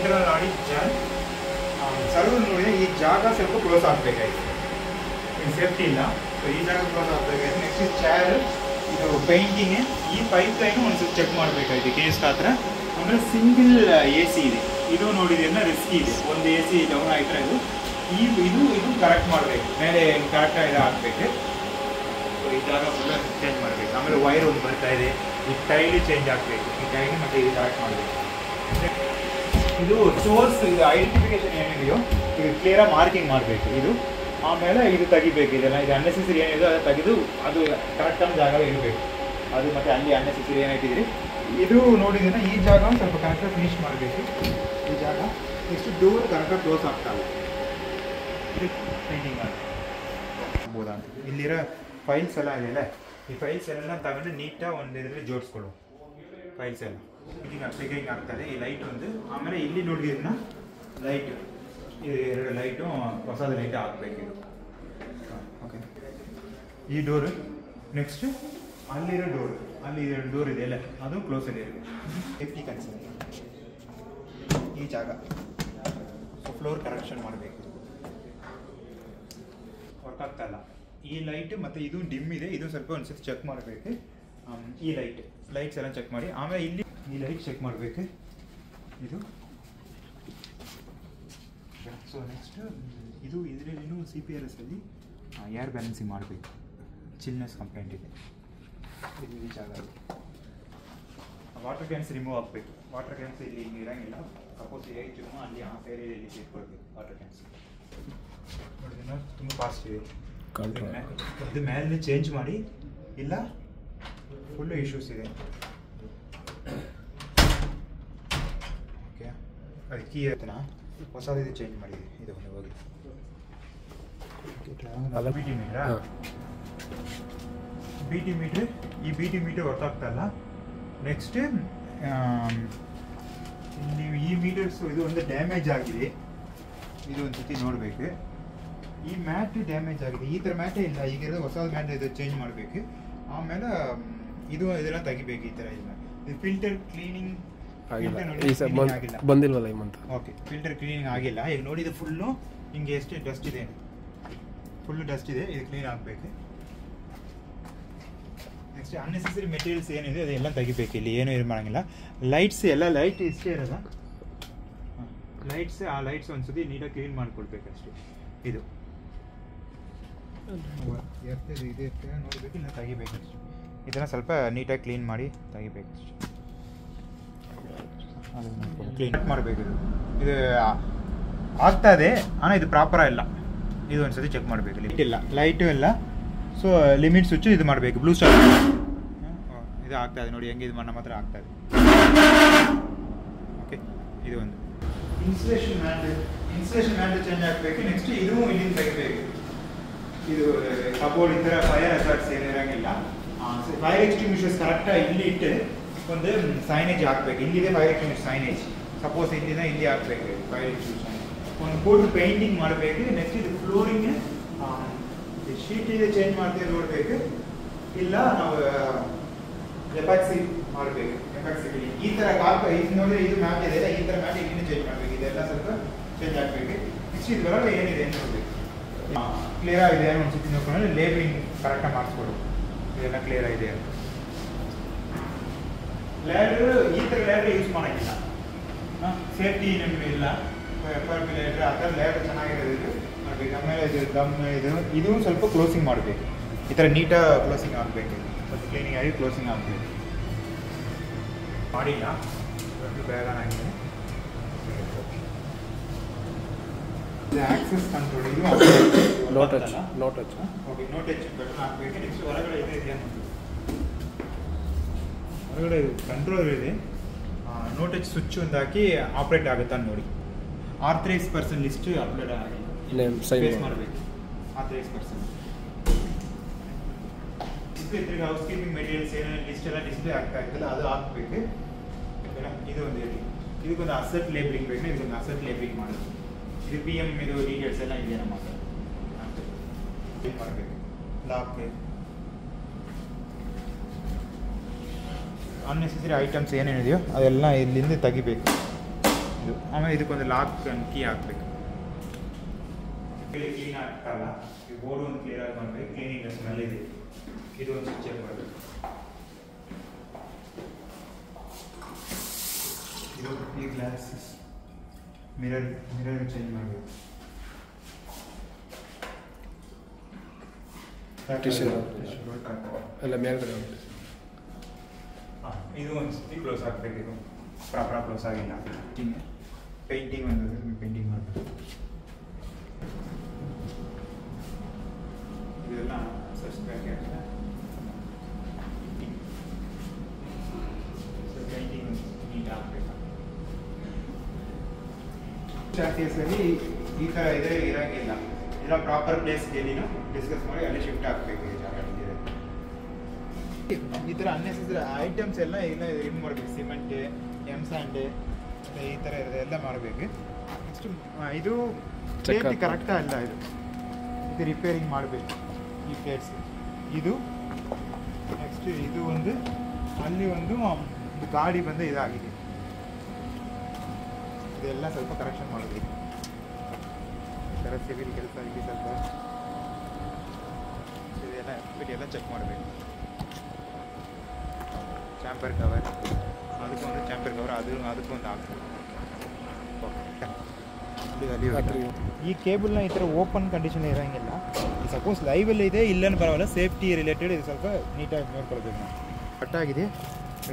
Internal audit John serve ನೋಡಿದ್ರೆ ಈ ಜಾಗ ಸ್ವಲ್ಪ ಕ್ಲೋಸ್ ಆಗಬೇಕಾಗಿತ್ತು, ಸೇಫ್ಟಿ ಇಲ್ಲ. ಸೊ ಈ ಜಾಗ ಕ್ಲೋಸ್ ಆಗಬೇಕಾಗಿತ್ತು. ನೆಕ್ಸ್ಟ್ ಚೇರ್, ಇದು ಪೇಂಟಿಂಗ್, ಈ ಪೈಪ್ ಲೈನು ಒಂದ್ಸಲ ಚೆಕ್ ಮಾಡಬೇಕಾಯ್ತು ಕೇಸ್ ಹತ್ರ. ಆಮೇಲೆ ಸಿಂಗಲ್ ಎ ಸಿ ಇದೆ, ಇದು ನೋಡಿದ್ರೆ ರಿಸ್ಕಿ ಇದೆ. ಒಂದು ಎ ಸಿ ಡೌನ್ ಆಗಿದ್ರೆ ಇದು ಕರೆಕ್ಟ್ ಮಾಡಬೇಕು, ಮೇಲೆ ಕರೆಕ್ಟಾಗಿ ಇದು ಹಾಕಬೇಕು. ಸೊ ಈ ಜಾಗ ಫುಲ್ಲ ಚೇಂಜ್ ಮಾಡಬೇಕು. ಆಮೇಲೆ ವೈರ್ ಒಂದು ಬರ್ತಾ ಇದೆ, ಈ ಟೈಲ್ ಚೇಂಜ್ ಆಗಬೇಕು, ಈ ಟೈಲ್ ಮತ್ತು ಇದು ಕರೆಕ್ಟ್ ಮಾಡಬೇಕು. ಇದು ಸೋರ್ಸ್, ಇದು ಐಡೆಂಟಿಫಿಕೇಶನ್ ಏನಿದೆಯೋ ಇದು ಕ್ಲಿಯರಾಗಿ ಮಾರ್ಕಿಂಗ್ ಮಾಡಬೇಕು. ಇದು ಆಮೇಲೆ ಇದು ತೆಗಿಬೇಕು, ಇದೆಲ್ಲ ಇದು ಅನ್ನೆಸೆಸರಿ ಏನಿದೆ ಅದು ತೆಗೆದು ಅದು ಕರೆಕ್ಟಾಗಿ ಜಾಗ ಇರಬೇಕು. ಅದು ಮತ್ತು ಅಲ್ಲಿ ಅನ್ನೆಸೆಸರಿ ಏನಾಯ್ತಿದ್ರಿ ಇದು ನೋಡಿದ್ರೆ ಈ ಜಾಗ ಸ್ವಲ್ಪ ಕರೆಕ್ಟಾಗಿ ಫಿನಿಶ್ ಮಾಡಬೇಕು. ಈ ಜಾಗ ನೆಕ್ಸ್ಟ್ ಡೋರ್ ಕರೆಕ್ಟಾಗಿ ಕ್ಲೋಸ್ ಆಗ್ತಾವೆ, ಇದು ಪೇಂಟಿಂಗ್ ಆಗ್ಬೋದಾ ಅಂತ. ಇಲ್ಲಿರೋ ಫೈಲ್ಸ್ ಎಲ್ಲ ಇದೆಯಲ್ಲ, ಈ ಫೈಲ್ಸ್ ಎಲ್ಲ ತಗೊಂಡು ನೀಟಾಗಿ ಒಂದು ಇದರಲ್ಲಿ ಜೋಡಿಸ್ಕೊಳ್ಳು. ಫೈಲ್ಸ್ ಎಲ್ಲ ಫಿಗರಿಂಗ್ ಆಗ್ತದೆ. ಈ ಲೈಟ್ ಒಂದು, ಆಮೇಲೆ ಇಲ್ಲಿ ನೋಡಿದ್ರನ್ನ ಲೈಟ್, ಇದು 2 ಲೈಟು ಹೊಸದ ಲೈಟ್ ಹಾಕಬೇಕು. ಓಕೆ, ಈ ಡೋರು. ನೆಕ್ಸ್ಟ್ ಅಲ್ಲಿರೋ ಡೋರ್, ಅಲ್ಲಿ 2 ಡೋರ್ ಇದೆ ಅಲ್ಲ, ಅದು ಕ್ಲೋಸಲ್ಲಿ ಇರಬೇಕು. ಸೇಫ್ಟಿ ಕನ್ಸರ್ನ್ ಈ ಜಾಗ ಫ್ಲೋರ್ ಕರೆಕ್ಷನ್ ಮಾಡಬೇಕು. ವರ್ಕ್ ಆಗ್ತಾಯಿಲ್ಲ ಈ ಲೈಟ್, ಮತ್ತು ಇದು ಡಿಮ್ ಇದೆ, ಇದು ಸ್ವಲ್ಪ ಒಂದ್ಸತಿ ಚೆಕ್ ಮಾಡಬೇಕು. ಈ ಲೈಟ್ಸ್ ಎಲ್ಲ ಚೆಕ್ ಮಾಡಿ. ಆಮೇಲೆ ಇಲ್ಲಿ ಈ ಲೈಟ್ ಚೆಕ್ ಮಾಡಬೇಕು. ಇದು ಸೊ ನೆಕ್ಸ್ಟ್ ಇದು ಇದರಲ್ಲಿ CPRS ಅಲ್ಲಿ ಏರ್ ಬ್ಯಾಲೆನ್ಸಿಂಗ್ ಮಾಡಬೇಕು. ಚಿಲ್ನೆಸ್ ಕಂಪ್ಲೇಂಟ್ ಇದೆ, ಇದು ಈ ಜಾಗ. ವಾಟರ್ ಕ್ಯಾನ್ಸ್ ರಿಮೂವ್ ಆಗಬೇಕು. ವಾಟರ್ ಕ್ಯಾನ್ಸ್ ಇಲ್ಲಿ ಹಿಂಗೆ ಇರೋಂಗಿಲ್ಲ. ಸಪೋಸ್ ಹೇಗೆ ಅಲ್ಲಿ ಆ ಏರಿಯಾದಲ್ಲಿ ಸೇರ್ಕೊಳ್ಬೇಕು ವಾಟರ್ ಕ್ಯಾನ್ಸ್. ನೋಡಿದ್ರೆ ತುಂಬ ಕಾಸ್ಟ್ ಇದೆ. ಅದು ಮೇಲೆ ಚೇಂಜ್ ಮಾಡಿ, ಇಲ್ಲ ಫುಲ್ಲು ಇಶ್ಯೂಸ್ ಇದೆ. ಓಕೆ, ಅದು ಕೀ ಆಯ್ತನಾ, ಹೊಸದು ಇದು ಚೇಂಜ್ ಮಾಡಿದೆ. ಇದು ಹೋಗಿ ಬಿ ಟಿ ಮೀಟ್ರ್, ಈ ಬಿ ಟಿ ಮೀಟ್ರ್ ವರ್ಕ್ ಆಗ್ತಾಯಿಲ್ಲ. ನೆಕ್ಸ್ಟ್ ಇಲ್ಲಿ ಈ ಮೀಟರ್ಸು ಇದು ಒಂದು ಡ್ಯಾಮೇಜ್ ಆಗಿದೆ, ಇದು ಒಂದು ಸತಿ ನೋಡಬೇಕು. ಈ ಮ್ಯಾಟ್ ಡ್ಯಾಮೇಜ್ ಆಗಿದೆ, ಈ ಥರ ಮ್ಯಾಟೇ ಇಲ್ಲ. ಈಗಿರೋದು ಹೊಸ ಮ್ಯಾಟ್ ಇದು ಚೇಂಜ್ ಮಾಡಬೇಕು. ಆಮೇಲೆ ಇದೆಲ್ಲ ತೆಗಿಬೇಕು. ಈ ಥರ ಇಲ್ಲ. ಇದು ಫಿಲ್ಟರ್ ಕ್ಲೀನಿಂಗ್ ಬಂದಿಲ್ವಲ್ಲ ಈ ಮಂತ್. ಓಕೆ, ಫಿಲ್ಟರ್ ಕ್ಲೀನಿಂಗ್ ಆಗಿಲ್ಲ. ಈಗ ನೋಡಿ ಇದು ಫುಲ್ಲು ಹಿಂಗೆ ಎಷ್ಟು ಡಸ್ಟ್ ಇದೆ, ಫುಲ್ಲು ಡಸ್ಟ್ ಇದೆ, ಇದು ಕ್ಲೀನ್ ಆಗಬೇಕು. ನೆಕ್ಸ್ಟ್ ಅನ್ನೆಸೆಸರಿ ಮೆಟೀರಿಯಲ್ಸ್ ಏನಿದೆ ಅದೆಲ್ಲ ತೆಗಿಬೇಕು. ಇಲ್ಲಿ ಏನೂ ಇದು ಮಾಡೋಂಗಿಲ್ಲ. ಲೈಟ್ಸ್ ಎಲ್ಲ ಲೈಟ್ ಇಷ್ಟೇ ಇರೋದ ಲೈಟ್ಸ್, ಆ ಲೈಟ್ಸ್ ಒಂದ್ಸತಿ ನೀಟಾಗಿ ಕ್ಲೀನ್ ಮಾಡ್ಕೊಳ್ಬೇಕು ಅಷ್ಟೇ. ಇದು ಇದೆ ನೋಡಬೇಕು, ಇಲ್ಲ ತೆಗಿಬೇಕು ಅಷ್ಟೇ. ಇದನ್ನು ಸ್ವಲ್ಪ ನೀಟಾಗಿ ಕ್ಲೀನ್ ಮಾಡಿ ತೆಗಿಬೇಕು ಅಷ್ಟೇ. ಕ್ಲೀನ್ ಮಾಡಬೇಕು. ಇದು ಆಗ್ತಾ ಇದೆ, ஆனால் ಇದು ಪ್ರಾಪರ ಇಲ್ಲ. ಇದು ಒಂದ್ಸತಿ ಚೆಕ್ ಮಾಡಬೇಕು. ಲೈಟು ಇಲ್ಲ. ಸೊ ಲಿಮಿಟ್ ಸ್ವಿಚ್ ಇದು ಮಾಡಬೇಕು. ಬ್ಲೂ ಸ್ಟಾರ್ ಇದು ಆಗ್ತಾ ಇದೆ ನೋಡಿ, ಹೆಂಗೆ ಇದು ನಮ್ಮ ಹತ್ರ ಆಗ್ತಾ ಇದೆ. ಓಕೆ, ಇದು ಒಂದು ಇನ್ಸುಲೇಷನ್ ಮ್ಯಾಟ್ ಚೇಂಜ್ ಆಗಬೇಕು. ನೆಕ್ಸ್ಟ್ ಇದು ಇಲ್ಲಿಂದ ತೆಗಿಬೇಕು. ಇದು ಕಬೋರ್ಡ್ ಈ ಥರ ಫೈರ್ ಹಜಾರ್ಡ್ಸ್ ಏನಿರೋಂಗಿಲ್ಲ. ಫೈರ್ ಎಕ್ಸ್ಟಿಂಗ್ವಿಷರ್ಸ್ ಕರೆಕ್ಟಾಗಿ ಇಲ್ಲಿ ಇಟ್ಟು ಒಂದು ಸೈನೇಜ್ ಹಾಕಬೇಕು. ಇಲ್ಲಿದೆ ಫೈರ್ ಎಕ್ಸ್ಟಿಂಗ್ವಿಷರ್ ಸೈನೇಜ್. ಸಪೋಸ್ ಇಲ್ಲಿಂದ ಇಲ್ಲಿ ಹಾಕಬೇಕು ಫೈರ್ ಎಕ್ಸ್ಟಿಂಗ್ವಿಷರ್. ಒಂದು ಕೋಟ್ ಪೇಂಟಿಂಗ್ ಮಾಡಬೇಕು. ನೆಕ್ಸ್ಟ್ ಇದು ಫ್ಲೋರಿಂಗ್ ಶೀಟ್ ಇದೆ ಚೇಂಜ್ ಮಾಡ್ತೀವಿ ನೋಡಬೇಕು. ಇಲ್ಲ ನಾವು ಎಪಾಕ್ಸಿ ಮಾಡಬೇಕು. ಎಪಾಕ್ಸಿ ಈ ಥರ ಇದು ನೋಡಿದ್ರೆ ಇದು ಮ್ಯಾಟ್ ಇದೆ, ಈ ಥರ ಮ್ಯಾಟ್ ಇಲ್ಲಿಂದ ಚೇಂಜ್ ಮಾಡಬೇಕು. ಇದೆಲ್ಲ ಸ್ವಲ್ಪ ಚೇಂಜ್ ಆಗಬೇಕು. ನೆಕ್ಸ್ಟ್ ಇದು ಬರೋಲ್ಲ ಏನಿದೆ ಅಂತ ನೋಡಬೇಕು. ಕ್ಲಿಯರ್ ಆಗಿದೆ ಒಂದು ಸತಿ ನೋಡ್ಕೊಂಡ್ರೆ ಲೇಬಲಿಂಗ್ ಕರೆಕ್ಟಾಗಿ ಮಾಡಿಸ್ಕೊಡು. ಇದೆಲ್ಲ ಕ್ಲಿಯರ್ ಆಗಿದೆ. ಲ್ಯಾಡರ್ ಈ ಥರ ಲ್ಯಾಡರ್ ಯೂಸ್ ಮಾಡೋಂಗಿಲ್ಲ, ಸೇಫ್ಟಿ ನಮಗೆ ಇಲ್ಲ. ಲ್ಯಾಡರ್ ಆ ಥರ ಲ್ಯಾಡರ್ ಚೆನ್ನಾಗಿರೋದು ಮಾಡಬೇಕು. ಆಮೇಲೆ ಇದು ಸ್ವಲ್ಪ ಕ್ಲೋಸಿಂಗ್ ಮಾಡಬೇಕು. ಈ ಥರ ನೀಟಾಗಿ ಕ್ಲೋಸಿಂಗ್ ಆಗಬೇಕು. ಸ್ವಲ್ಪ ಕ್ಲೀನಿಂಗ್ ಆಗಿ ಕ್ಲೋಸಿಂಗ್ ಆಗಬೇಕು. ಮಾಡಿಲ್ಲ, ಬೇಗ ಆಗಿದೆ. ಆಕ್ಸೆಸ್ ಕಂಟ್ರೋಲ್ ಇದು no touch. Okay, no touch button ಹಾಕಬೇಕು. ನೆಕ್ಸ್ಟ್ ಹೊರಗಡೆ ಇದೆಯಾ, ಹೊರಗಡೆ ಕಂಟ್ರೋಲ್ ಇದೆ. ನೋ ಟಚ್ ಸ್ವಿಚ್ ಒಂದು ಹಾಕಿ ಆಪ್ರೇಟ್ ಆಗುತ್ತಾ ನೋಡಿ. ಆರ್ಥರೈಸ್ ಪರ್ಸನ್ ಲಿಸ್ಟ್ ಅಪ್ಲೋಡ್ ಆಗಿ ಫೇಸ್ ಮಾಡಬೇಕು. Authorise person display housekeeping materials ಏನೇನು ಲಿಸ್ಟ್ ಎಲ್ಲ ಡಿಸ್ಪ್ಲೇ ಆಗ್ತಾ ಇರ್ತಲ್ಲ ಅದು ಹಾಕಬೇಕು. ಇದು ಒಂದು ಹೇಳಿ, ಇದಕ್ಕೊಂದು ಅಸೆಟ್ ಲೇಬಲಿಂಗ್ ಬೇಕು. ಇದಕ್ಕೊಂದು ಅಸೆಟ್ ಲೇಬಲಿಂಗ್ ಮಾಡೋದು. ಇದು PM ಇದು ಡೀಟೇಲ್ಸ್ ಎಲ್ಲ ಇದೆಯಾ ನಮ್ಮ ಮಾಡಬೇಕು. ಲಾಕ್ ಅನ್ನೆಸೆಸರಿ ಐಟಮ್ಸ್ ಏನೇನಿದೆಯೋ ಅದೆಲ್ಲ ಇಲ್ಲಿಂದ ತೆಗಿಬೇಕು. ಇದು ಆಮೇಲೆ ಇದಕ್ಕೊಂದು ಲಾಕ್ ಕೀ ಹಾಕಬೇಕು. ಕ್ಲೀನ್ ಆಗ್ತಲ್ಲ, ಈ ಬೋರ್ಡ್ ಒಂದು ಕ್ಲಿಯರ್ ಆಗಿ ಮಾಡಬೇಕು. ಕ್ಲೀನಿಂಗ್ ಸ್ಮೆಲ್ ಇದೆ, ಇದು ಒಂದು ಚೆಕ್ ಮಾಡಬೇಕು. ಇದು ಈ ಗ್ಲಾಸಸ್ ಮಿರರ್ ಚೇಂಜ್ ಮಾಡಬೇಕು. ಎಲ್ಲ ಮೇಲ್ಗಡೆ ಇದು ಒಂದು ಸತಿ ಕ್ಲೋಸ್ ಹಾಕ್ಬೇಕು. ಇದು ಪ್ರಾಪರ್ ಕ್ಲೋಸ್ ಆಗಿಲ್ಲ. ಪೇಂಟಿಂಗ್ ಒಂದು ಪೇಂಟಿಂಗ್ ಮಾಡಬೇಕು. ಇದೆಲ್ಲ ಸಸ್ಪೆಕ್ಟ್ ಆಗಿದೆ. ಪೇಂಟಿಂಗ್ ನೀಟ್ ಹಾಕಬೇಕು. ಚಾರ್ಟಿಯರ್ಸಲ್ಲಿ ಈ ಥರ ಇದೆ ಇರೋಂಗಿಲ್ಲ. ಇಲ್ಲ ಪ್ರಾಪರ್ ಪ್ಲೇಸ್ಗೆ ಡಿಸ್ಕಸ್ ಮಾಡಿ ಅಲ್ಲಿ ಶಿಫ್ಟ್ ಆಗಬೇಕು. ಈ ಜಾಗ ಈ ಥರ ಅನ್ನೆಸೆಸರಿ ಐಟಮ್ಸ್ ಎಲ್ಲ ರಿಮೂವ್ ಮಾಡಬೇಕು. ಸಿಮೆಂಟ್, ಎಮ್ಸಾಂಡ್ ಈ ಥರ ಎಲ್ಲ ಮಾಡಬೇಕು. ನೆಕ್ಸ್ಟ್ ಇದು ಸೇಫ್ಟಿ ಕರೆಕ್ಟಾ ಅಲ್ಲ, ಇದು ರಿಪೇರಿಂಗ್ ಮಾಡಬೇಕು. ಈ ಪ್ಲೇಟ್ಸ್ ಇದು ನೆಕ್ಸ್ಟ್ ಇದು ಒಂದು ಅಲ್ಲಿ ಒಂದು ಗಾಡಿ ಬಂದು ಇದಾಗಿದೆ. ಇದೆಲ್ಲ ಸ್ವಲ್ಪ ಕರೆಕ್ಷನ್ ಮಾಡಬೇಕು. ಈ ಥರ ಸಿವಿಲ್ ಕೆಲಸ ಇಲ್ಲಿ ಸ್ವಲ್ಪ ಇದೆಲ್ಲ ಚೆಕ್ ಮಾಡಬೇಕು. ಚಾಂಪರ್ ಕವರ್, ಅದಕ್ಕೊಂದು ಚಾಂಪರ್ ಕವರ್, ಅದಕ್ಕೊಂದು ಹಾಕಬೇಕು. ಈ ಕೇಬಲ್ನ ಈ ಥರ ಓಪನ್ ಕಂಡೀಷನ್ ಇರೋಂಗಿಲ್ಲ. ಸಪೋಸ್ ಲೈವಲ್ಲಿ ಇದೆ ಇಲ್ಲೇನು ಬರೋಲ್ಲ. ಸೇಫ್ಟಿ ರಿಲೇಟೆಡ್ ಇದು ಸ್ವಲ್ಪ ನೀಟಾಗಿ ನೋಡ್ಕೊಳ್ಬೇಕು. ನಾವು ಕಟ್ಟಾಗಿದೆ,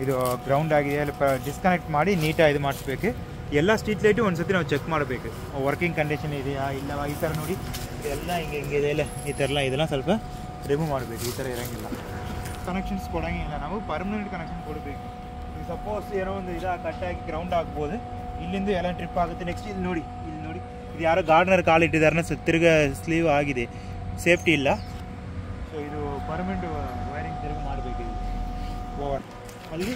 ಇದು ಗ್ರೌಂಡ್ ಆಗಿದೆ, ಅಲ್ಲಿ ಡಿಸ್ಕನೆಕ್ಟ್ ಮಾಡಿ ನೀಟಾಗಿ ಇದು ಮಾಡಿಸ್ಬೇಕು. ಎಲ್ಲ ಸ್ಟ್ರೀಟ್ ಲೈಟು ಒಂದು ಸತಿ ನಾವು ಚೆಕ್ ಮಾಡಬೇಕು, ವರ್ಕಿಂಗ್ ಕಂಡೀಷನ್ ಇದೆಯಾ ಇಲ್ಲ. ಈ ಥರ ನೋಡಿ ಇದೆಲ್ಲ ಹಿಂಗೆ ಇದೆ, ಈ ಥರ ಇದೆಲ್ಲ ಸ್ವಲ್ಪ ರಿಮೂವ್ ಮಾಡಬೇಕು. ಈ ಥರ ಇರೋಂಗಿಲ್ಲ. ಕನೆಕ್ಷನ್ಸ್ ಕೊಡೋಂಗಿಲ್ಲ, ನಾವು ಪರ್ಮನೆಂಟ್ ಕನೆಕ್ಷನ್ ಕೊಡಬೇಕು. ಈಗ ಸಪೋಸ್ ಏನೋ ಒಂದು ಕಟ್ಟಾಗಿ ಗ್ರೌಂಡ್ ಆಗ್ಬೋದು, ಇಲ್ಲಿಂದ ಎಲ್ಲ ಟ್ರಿಪ್ ಆಗುತ್ತೆ. ನೆಕ್ಸ್ಟ್ ಇಲ್ಲಿ ನೋಡಿ ಇದು ಯಾರೋ ಗಾರ್ಡನರ್ ಕಾಲಿಟ್ಟಿದ್ದಾರೆ, ತಿರ್ಗ ಸ್ಲೀವ್ ಆಗಿದೆ, ಸೇಫ್ಟಿ ಇಲ್ಲ. ಸೊ ಇದು ಪರ್ಮನೆಂಟ್ ವೈರಿಂಗ್ ತಿರ್ಗ ಮಾಡಬೇಕು. ಇದು ಓವರ್ ಅಲ್ಲಿ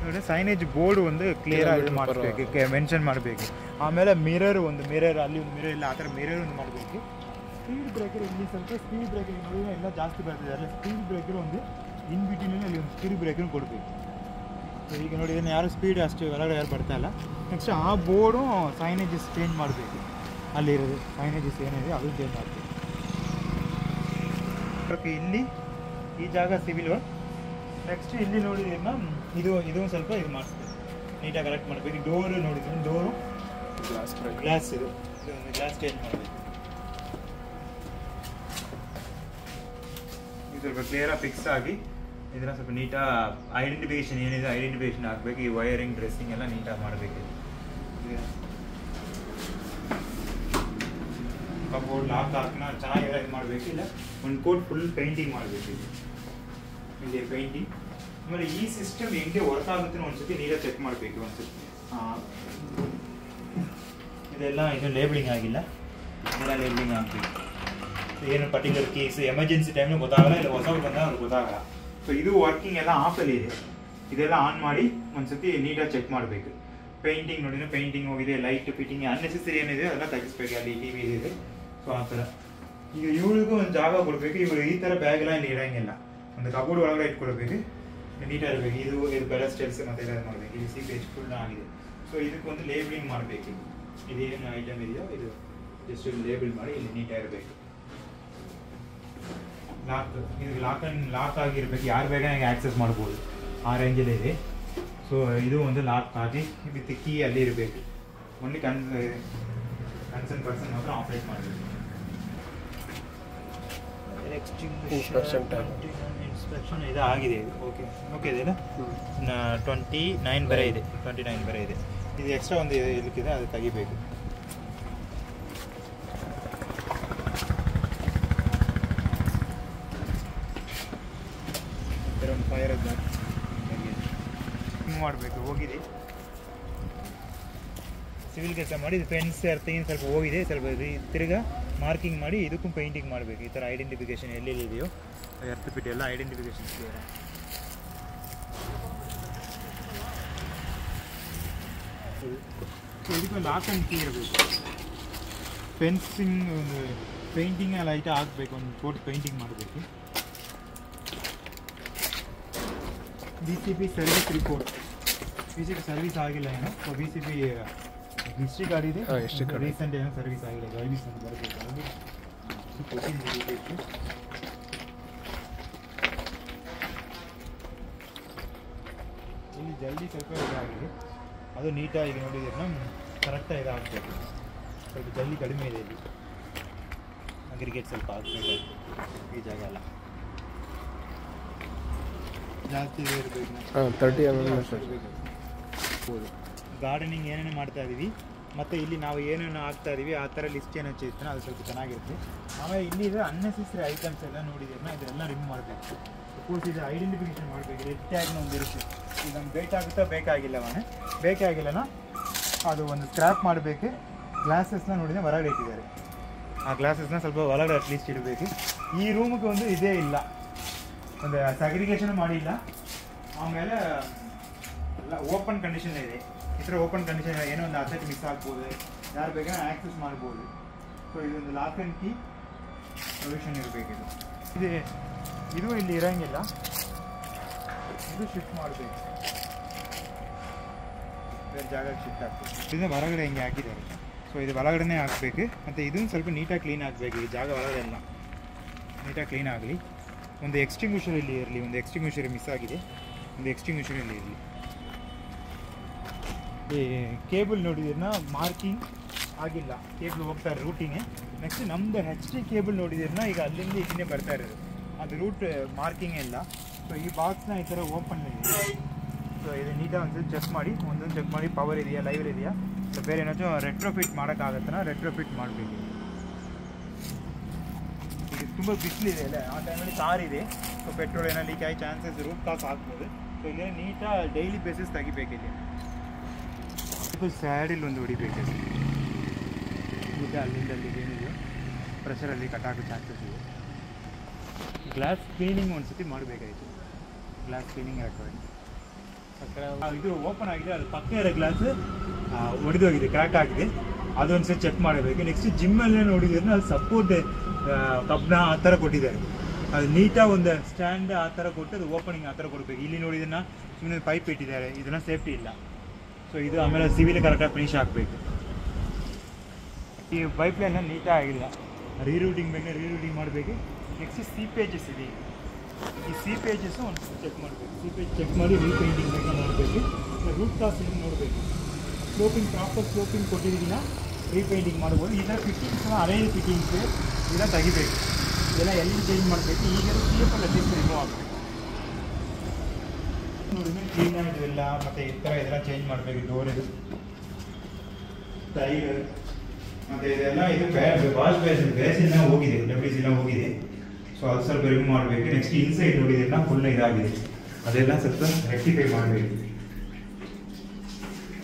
ನೋಡಿ ಸೈನೇಜ್ ಬೋರ್ಡ್ ಒಂದು ಕ್ಲಿಯರ್ ಆಗಿ ಮಾಡಬೇಕು, ಮೆನ್ಷನ್ ಮಾಡಬೇಕು. ಆಮೇಲೆ ಮಿರರ್ ಅಲ್ಲಿ ಒಂದು ಮಿರರ್ ಇಲ್ಲ, ಆ ಥರ ಮಿರರ್ ಒಂದು ಮಾಡಬೇಕು. ಸ್ಪೀಡ್ ಬ್ರೇಕರ್ ಇಲ್ಲಿ ಸ್ವಲ್ಪ ಸ್ಪೀಡ್ ಬ್ರೇಕರ್ ನೋಡಿ ಎಲ್ಲ ಜಾಸ್ತಿ ಬರ್ತಿದೆ. ಅಲ್ಲಿ ಸ್ಪೀಡ್ ಬ್ರೇಕರ್ ಒಂದು ಇನ್ ಬಿಟ್ವೀನಲ್ಲಿ ಅಲ್ಲಿ ಒಂದು ಸ್ಪೀಡ್ ಬ್ರೇಕರ್ ಕೊಡಬೇಕು. ಸೊ ಈಗ ನೋಡಿ ಇದನ್ನು ಯಾರು ಸ್ಪೀಡ್ ಅಷ್ಟು ಹೊರಗಡೆ ಯಾರು ಬರ್ತಾ ಇಲ್ಲ. ನೆಕ್ಸ್ಟ್ ಆ ಬೋರ್ಡು ಸೈನೇಜಸ್ ಚೇಂಜ್ ಮಾಡಬೇಕು. ಅಲ್ಲಿರೋದು ಸೈನೇಜಸ್ ಏನಿದೆ ಅದು ಚೇಂಜ್ ಮಾಡಬೇಕು. ಇಲ್ಲಿ ಈ ಜಾಗ ಸಿವಿಲ್ ವರ್ಕ್. ನೆಕ್ಸ್ಟ್ ಇಲ್ಲಿ ನೋಡಿದ್ರನ್ನ ಇದು ಸ್ವಲ್ಪ ಇದು ಮಾಡಿಸ್ಬೇಕು, ನೀಟಾಗಿ ಕರೆಕ್ಟ್ ಮಾಡಬೇಕು. ಡೋರು ನೋಡಿದ್ರೆ ಡೋರು ಗ್ಲಾಸ್ ಇದು ಒಂದು ಗ್ಲಾಸ್ ಚೇಂಜ್ ಮಾಡಬೇಕು. ಇದು ಸ್ವಲ್ಪ ಕ್ಲಿಯರಾಗಿ ಫಿಕ್ಸ್ ಆಗಿ ಇದನ್ನ ಸ್ವಲ್ಪ ನೀಟಾಗಿ ಐಡೆಂಟಿಫಿಕೇಶನ್ ಏನಿದೆ ಐಡೆಂಟಿಫಿಕೇಶನ್ ಆಗಬೇಕು. ಈ ವೈರಿಂಗ್ ಡ್ರೆಸ್ಸಿಂಗ್ ಎಲ್ಲ ನೀಟಾಗಿ ಮಾಡಬೇಕು. ಕಬೋರ್ಡ್ ಲಾಕ್ ಹಾಕಿನ ಚೆನ್ನಾಗಿ ಇದು ಮಾಡಬೇಕು. ಇಲ್ಲ ಒಂದು ಕೋಟ್ ಫುಲ್ ಪೇಂಟಿಂಗ್ ಮಾಡಬೇಕು. ಇಲ್ಲಿ ಪೇಂಟಿಂಗ್. ಆಮೇಲೆ ಈ ಸಿಸ್ಟಮ್ ಹೆಂಗೆ ವರ್ಕ್ ಆಗುತ್ತೆ ಒಂದ್ಸತಿ ನೀಟಾಗಿ ಚೆಕ್ ಮಾಡಬೇಕು. ಒಂದ್ಸತಿ ಇದೆಲ್ಲ ಇದು ಲೇಬಲಿಂಗ್ ಆಗಿಲ್ಲ, ಇದೆಲ್ಲ ಲೇಬಲಿಂಗ್ ಆಗಬೇಕು. ಏನು ಪರ್ಟಿಕ್ಯುಲರ್ ಕೇಸ್ ಎಮರ್ಜೆನ್ಸಿ ಟೈಮ್ನಲ್ಲಿ ಗೊತ್ತಾಗಲ್ಲ, ಇಲ್ಲ ಹೊಸವ್ರು ಬಂದಾಗ ಅವ್ರಿಗೆ ಗೊತ್ತಾಗಲ್ಲ. ಸೊ ಇದು ವರ್ಕಿಂಗ್ ಎಲ್ಲ ಆಫಲ್ಲಿ ಇದೆ. ಇದೆಲ್ಲ ಆನ್ ಮಾಡಿ ಒಂದ್ಸತಿ ನೀಟಾಗಿ ಚೆಕ್ ಮಾಡಬೇಕು. ಪೇಂಟಿಂಗ್ ನೋಡಿ, ಪೇಂಟಿಂಗ್ ಹೋಗಿದೆ, ಲೈಟ್ ಫಿಟ್ಟಿಂಗ್ ಅನ್ನೆಸೆಸರಿ ಏನಿದೆ ಅದೆಲ್ಲ ತೆಗಿಸ್ಬೇಕು. ಅಲ್ಲಿ TV ಇದೆ. ಸೊ ಆ ಥರ ಈಗ ಇವಳಿಗೂ ಒಂದು ಜಾಗ ಕೊಡಬೇಕು. ಇವರು ಈ ಥರ ಬ್ಯಾಗ್ ಎಲ್ಲ ಇಲ್ಲಿ ಇರೋಂಗಿಲ್ಲ, ಒಂದು ಕಬೋರ್ಡ್ ಒಳಗಡೆ ಇಟ್ಕೊಳ್ಬೇಕು, ನೀಟಾಗಿರ್ಬೇಕು. ಇದು ಬೆಳಸ್ಟೆಲ್ಸ್ ಮತ್ತು ಎಲ್ಲ ಮಾಡಬೇಕು. ಇದು CPH ಫುಲ್ ಆಗಿದೆ. ಸೊ ಇದಕ್ಕೊಂದು ಲೇಬಲಿಂಗ್ ಮಾಡಬೇಕು. ಇದೇನು ಐಟಮ್ ಇದೆಯೋ ಇದು ಜಸ್ಟ್ ಲೇಬಲ್ ಮಾಡಿ ಇಲ್ಲಿ ನೀಟಾಗಿರಬೇಕು. ಇದು ಲಾಕ್ ಆಗಿರ್ಬೇಕು, ಯಾರು ಬೇಕಾಗಿ ಆಕ್ಸೆಸ್ ಮಾಡ್ಬೋದು, ಆ ರೇಂಜಲ್ಲಿ ಇದೆ. ಸೊ ಇದು ಒಂದು ಲಾಕ್ ಹಾಕಿ ವಿತ್ ಕೀ ಅಲ್ಲಿ ಇರಬೇಕು. ಓನ್ಲಿ ಕನ್ಸರ್ನ್ ಪರ್ಸನ್ ಮಾತ್ರ ಆಪರೇಟ್ ಮಾಡಬೇಕು. ಇನ್ಸ್ಪೆಕ್ಷನ್ ಇದು ಆಗಿದೆ. ಇದು ಓಕೆ ಇದೆಯಲ್ಲ, 29 ಬರೆ ಇದೆ. 29 ಬರೆ ಇದೆ. ಇದು ಎಕ್ಸ್ಟ್ರಾ ಒಂದು ಇದಕ್ಕಿದೆ, ಅದು ತೆಗಿಬೇಕು. ಫೈರ್ ಮಾಡಬೇಕು. ಹೋಗಿದೆ ಸಿವಿಲ್ ಕೆಲಸ ಮಾಡಿ ಇದು ಫೆನ್ಸ್ ಅರ್ಥಗಿನ ಸ್ವಲ್ಪ ಹೋಗಿದೆ, ಸ್ವಲ್ಪ ತಿರ್ಗಾ ಮಾರ್ಕಿಂಗ್ ಮಾಡಿ ಇದಕ್ಕೂ ಪೇಂಟಿಂಗ್ ಮಾಡಬೇಕು. ಈ ಥರ ಐಡೆಂಟಿಫಿಕೇಶನ್ ಎಲ್ಲೆಲ್ಲಿದೆಯೋ ಎರ್ತ್ ಪಿಟ್ ಎಲ್ಲ ಐಡೆಂಟಿಫಿಕೇಶನ್ ಕ್ಲಿಯರ್. ಇದಕ್ಕೊಂದು ಲಾಕ್ ಆ್ಯಂಡ್ ಕೀ ಇರಬೇಕು. ಫೆನ್ಸಿಂಗ್ ಒಂದು ಪೇಂಟಿಂಗ್ ಲೈಟ್ ಹಾಕಬೇಕು, ಒಂದು ಕೋಟ್ ಪೇಂಟಿಂಗ್ ಮಾಡಬೇಕು. BCP service report. BCP service ಆಗಿಲ್ಲ ಏನೋ, ಸೊ BCP ಹಿಸ್ಟ್ರಿ ಗಾಡಿ ಇದೆ. history card. ರೀಸೆಂಟ್ ಏನೋ ಸರ್ವಿಸ್ ಆಗಿದೆ, ಸರ್ವಿಸ್ ಅಂತ ಬರಬೇಕು. ಅದು ಕೊಟ್ಟಿದ್ದೀನಿ ಡೀಟೇಲ್ಸು. ಇಲ್ಲಿ ಜಲ್ದಿ ಸ್ವಲ್ಪ ಇದಾಗಿದೆ, ಅದು ನೀಟಾಗಿ ನೋಡಿದ್ರೆ ಕರೆಕ್ಟಾಗಿ ಇದಾಗಬೇಕು. ಸ್ವಲ್ಪ ಜಲ್ದಿ ಕಡಿಮೆ ಇದೆ ಇಲ್ಲಿ, ಅಗ್ರಿಗೇಟ್ ಸ್ವಲ್ಪ ಆಗಬೇಕು ಈ ಜಾಗ ಎಲ್ಲ ಜಾಸ್ತಿ ಇರಬೇಕು. 30 mm ಸರ್. ಗಾರ್ಡನಿಂಗ್ ಏನೇನು ಮಾಡ್ತಾ ಇದೀವಿ ಮತ್ತು ಇಲ್ಲಿ ನಾವು ಏನೇನು ಹಾಕ್ತಾ ಇದೀವಿ ಆ ಥರ ಲಿಸ್ಟ್ ಏನು ಹಚ್ಚಿರ್ತಾನೆ ಅದು ಸ್ವಲ್ಪ ಚೆನ್ನಾಗಿರುತ್ತೆ. ಆಮೇಲೆ ಇಲ್ಲಿ ಇದೆ ಅನ್ನೆಸೆಸರಿ ಐಟಮ್ಸ್ ಎಲ್ಲ ನೋಡಿದ್ದೀರನ್ನ ಇದೆಲ್ಲ ರಿಮೂವ್ ಮಾಡಬೇಕು. ಸಪೋಸ್ ಇದು ಐಡೆಂಟಿಫಿಕೇಷನ್ ಮಾಡಬೇಕು. ರೆಡ್ ಟ್ಯಾಗ್ನ ಒಂದು ಇರುತ್ತೆ, ಇದು ನಮ್ಗೆ ಬೇಕಾಗುತ್ತಾ ಬೇಕಾಗಿಲ್ಲವೇ, ಬೇಕಾಗಿಲ್ಲನ ಅದು ಒಂದು ಸ್ಕ್ರ್ಯಾಪ್ ಮಾಡಬೇಕು. ಗ್ಲಾಸಸ್ನ ನೋಡಿದರೆ ಹೊರಗಡೆ ಇಟ್ಟಿದ್ದಾರೆ, ಆ ಗ್ಲಾಸಸ್ನ ಸ್ವಲ್ಪ ಹೊರಗಡೆ ಅಟ್ಲೀಸ್ಟ್ ಇಡಬೇಕು. ಈ ರೂಮ್ಗೆ ಒಂದು ಇದೇ ಇಲ್ಲ, ಒಂದು ಸಗ್ರಿಗೇಷನ್ ಮಾಡಿಲ್ಲ. ಆಮೇಲೆ ಎಲ್ಲ ಓಪನ್ ಕಂಡೀಷನ್ ಇದೆ. ಈ ಥರ ಓಪನ್ ಕಂಡೀಷನ್ ಏನೋ ಒಂದು ಅಸೆಟ್ ಮಿಸ್ ಆಗ್ಬೋದು, ಯಾರು ಬೇಕಾದ್ರೆ ಆ್ಯಕ್ಸೆಸ್ ಮಾಡ್ಬೋದು. ಸೊ ಇದೊಂದು ಲಾಕ್ ಆ್ಯಂಡ್ ಕೀ ಸೊಲ್ಯೂಷನ್ ಇರಬೇಕಿದು. ಇದು ಇಲ್ಲಿ ಇರೋಂಗಿಲ್ಲ, ಇದು ಶಿಫ್ಟ್ ಮಾಡಬೇಕು, ಬೇರೆ ಜಾಗಕ್ಕೆ ಶಿಫ್ಟ್ ಆಗ್ತದೆ. ಇದನ್ನ ಹೊರಗಡೆ ಹಿಂಗೆ ಹಾಕಿದ್ದಾರೆ. ಸೊ ಇದು ಒಳಗಡೆ ಹಾಕಬೇಕು. ಮತ್ತು ಇದನ್ನು ಸ್ವಲ್ಪ ನೀಟಾಗಿ ಕ್ಲೀನ್ ಆಗಬೇಕು. ಈ ಜಾಗ ಒಳಗಡೆ ಎಲ್ಲ ನೀಟಾಗಿ ಕ್ಲೀನ್ ಆಗಲಿ. ಒಂದು ಎಕ್ಸ್ಟಿಂಗ್ವಿಷರ್ ಇಲ್ಲಿ ಇರಲಿ, ಒಂದು ಎಕ್ಸ್ಟಿಂಗ್ವಿಷರ್ ಮಿಸ್ ಆಗಿದೆ, ಒಂದು ಎಕ್ಸ್ಟಿಂಗ್ವಿಷರ್ ಇಲ್ಲಿ ಇರಲಿ. ಈ ಕೇಬಲ್ ನೋಡಿದಿರನ್ನ ಮಾರ್ಕಿಂಗ್ ಆಗಿಲ್ಲ, ಕೇಬಲ್ ಹೋಗ್ತಾರೆ ರೂಟಿಗೆ. ನೆಕ್ಸ್ಟ್ ನಮ್ಮದು HD ಕೇಬಲ್ ನೋಡಿದಿರನ್ನ ಈಗ ಅಲ್ಲಿಂದ ಇಲ್ಲಿಂದೇ ಬರ್ತಾ ಇರೋದು, ಅದು ರೂಟ್ ಮಾರ್ಕಿಂಗೇ ಇಲ್ಲ. ಸೊ ಈ ಬಾಕ್ಸ್ನ ಈ ಥರ ಓಪನ್ ಇದೆ. ಸೊ ಇದು ನೀಟಾಗಿ ಒಂದ್ಸಲ ಚೆಕ್ ಮಾಡಿ, ಒಂದೊಂದು ಚೆಕ್ ಮಾಡಿ ಪವರ್ ಇದೆಯಾ, ಲೈವ್ ಇದೆಯಾ. ಸೊ ಬೇರೆ ಏನಾದರೂ ರೆಟ್ರೋಫಿಟ್ ಮಾಡೋಕ್ಕಾಗತ್ತನ ರೆಟ್ರೋಫಿಟ್ ಮಾಡಬೇಕು. ಇದು ತುಂಬ ಬಿಸಿಲಿದೆ ಅಲ್ಲ, ಆ ಟೈಮಲ್ಲಿ ಕಾರ್ ಇದೆ. ಸೊ ಪೆಟ್ರೋಲ್ ಏನೋ ಲೀಕ್ ಆಗಿ ಚಾನ್ಸಸ್ ರೂಟ್ ಕಾಸ್ ಆಗ್ಬೋದು. ಸೊ ಇಲ್ಲಿ ನೀಟಾಗಿ ಡೈಲಿ ಬೇಸಿಸ್ ತೆಗಿಬೇಕು. ಇಲ್ಲಿ ಸ್ಯಾಡಿಲ್ ಒಂದು ಹೊಡಿಬೇಕು. ಈಗ ಅಲ್ಲಿಂದ ಅಲ್ಲಿಗೆ ಏನಿದೆ ಪ್ರೆಷರಲ್ಲಿ ಕಟ್ಟಾಕೋ ಚಾನ್ಸಸ್ ಇದೆ. ಗ್ಲಾಸ್ ಕ್ಲೀನಿಂಗ್ ಒಂದು ಸತಿ ಮಾಡಬೇಕಾಯಿತು, ಗ್ಲಾಸ್ ಕ್ಲೀನಿಂಗ್ ಹಾಕೋದು. ಇದು ಓಪನ್ ಆಗಿದೆ, ಅದು ಪಕ್ಕ ಇರೋ ಗ್ಲಾಸ್ ಒಡೆದೋಗಿದೆ, ಕ್ರ್ಯಾಕ್ ಆಗಿದೆ, ಅದೊಂದು ಸತಿ ಚೆಕ್ ಮಾಡಬೇಕು. ನೆಕ್ಸ್ಟ್ ಜಿಮ್ಮಲ್ಲೇ ನೋಡಿದ್ರೆ ಅದು ಸಪೋರ್ಟ್ ಕಬ್ನ ಆ ಥರ ಕೊಟ್ಟಿದ್ದಾರೆ, ಅದು ನೀಟಾಗಿ ಒಂದು ಸ್ಟ್ಯಾಂಡ್ ಆ ಥರ ಕೊಟ್ಟು ಅದು ಓಪನಿಂಗ್ ಆ ಥರ ಕೊಡಬೇಕು. ಇಲ್ಲಿ ನೋಡಿದನ್ನ ಸುಮ್ಮನೆ ಪೈಪ್ ಇಟ್ಟಿದ್ದಾರೆ, ಇದನ್ನು ಸೇಫ್ಟಿ ಇಲ್ಲ. ಸೊ ಇದು ಆಮೇಲೆ ಸಿವಿಲ್ ಕರೆಕ್ಟಾಗಿ ಫಿನಿಶ್ ಹಾಕಬೇಕು. ಈ ಪೈಪ್ ಲೈನ್ನ ನೀಟಾಗಿ ಆಗಿಲ್ಲ, ರೀರೂಟಿಂಗ್ ಬೇಕಾದ್ರೆ ರೀರೂಟಿಂಗ್ ಮಾಡಬೇಕು. ನೆಕ್ಸ್ಟ್ ಸೀಪೇಜಸ್ ಇದೆ, ಈ ಸೀಪೇಜಸ್ಸು ಒಂದು ಚೆಕ್ ಮಾಡಬೇಕು. ಸೀಪೇಜ್ ಚೆಕ್ ಮಾಡಿ ರೀಪೇಂಟಿಂಗ್ ಬೇಕಾದ್ರೆ ಮಾಡಬೇಕು. ರೂಟ್ ಕಾಸ್ ನೋಡಬೇಕು, ಸ್ಲೋಪಿಂಗ್ ಪ್ರಾಪರ್ ಸ್ಲೋಪಿಂಗ್ ಕೊಟ್ಟಿದ್ದೀನ ರೀಪೇಂಟಿಂಗ್ ಮಾಡ್ಬೋದು. ಇದರ ಫಿಟ್ಟಿಂಗ್ಸ್ನ ಹಳೆಯ ಫಿಟ್ಟಿಂಗ್ಸ್ ಇದನ್ನು ತೆಗಿಬೇಕು, ಇದೆಲ್ಲ ಎಲ್ಲಿ ಚೇಂಜ್ ಮಾಡಬೇಕು. ಈಗ CF ಅಟ್ಲೀಸ್ಟ್ ರಿಮೂವ್ ಆಗಬೇಕು. ನೋಡಿದ್ರೆ ಕ್ಲೀನಾಗಿ ಇವೆಲ್ಲ ಮತ್ತು ಈ ಥರ ಇದೆಲ್ಲ ಚೇಂಜ್ ಮಾಡಬೇಕು. ಡೋರ್ ಇದು ಟೈರ್ ಮತ್ತು ಇದೆಲ್ಲ ಇದು ವಾಶ್ ಬೇಸಿನ ಹೋಗಿದೆ, WC ಎಲ್ಲ ಹೋಗಿದೆ. ಸೊ ಅದು ಸ್ವಲ್ಪ ರಿಮೂವ್ ಮಾಡಬೇಕು. ನೆಕ್ಸ್ಟ್ ಇನ್ಸೈಡ್ ನೋಡಿದ್ರೆ ಫುಲ್ ಇದಾಗಿದೆ, ಅದೆಲ್ಲ ಸ್ವಲ್ಪ ರೆಕ್ಟಿಫೈ ಮಾಡಬೇಕು.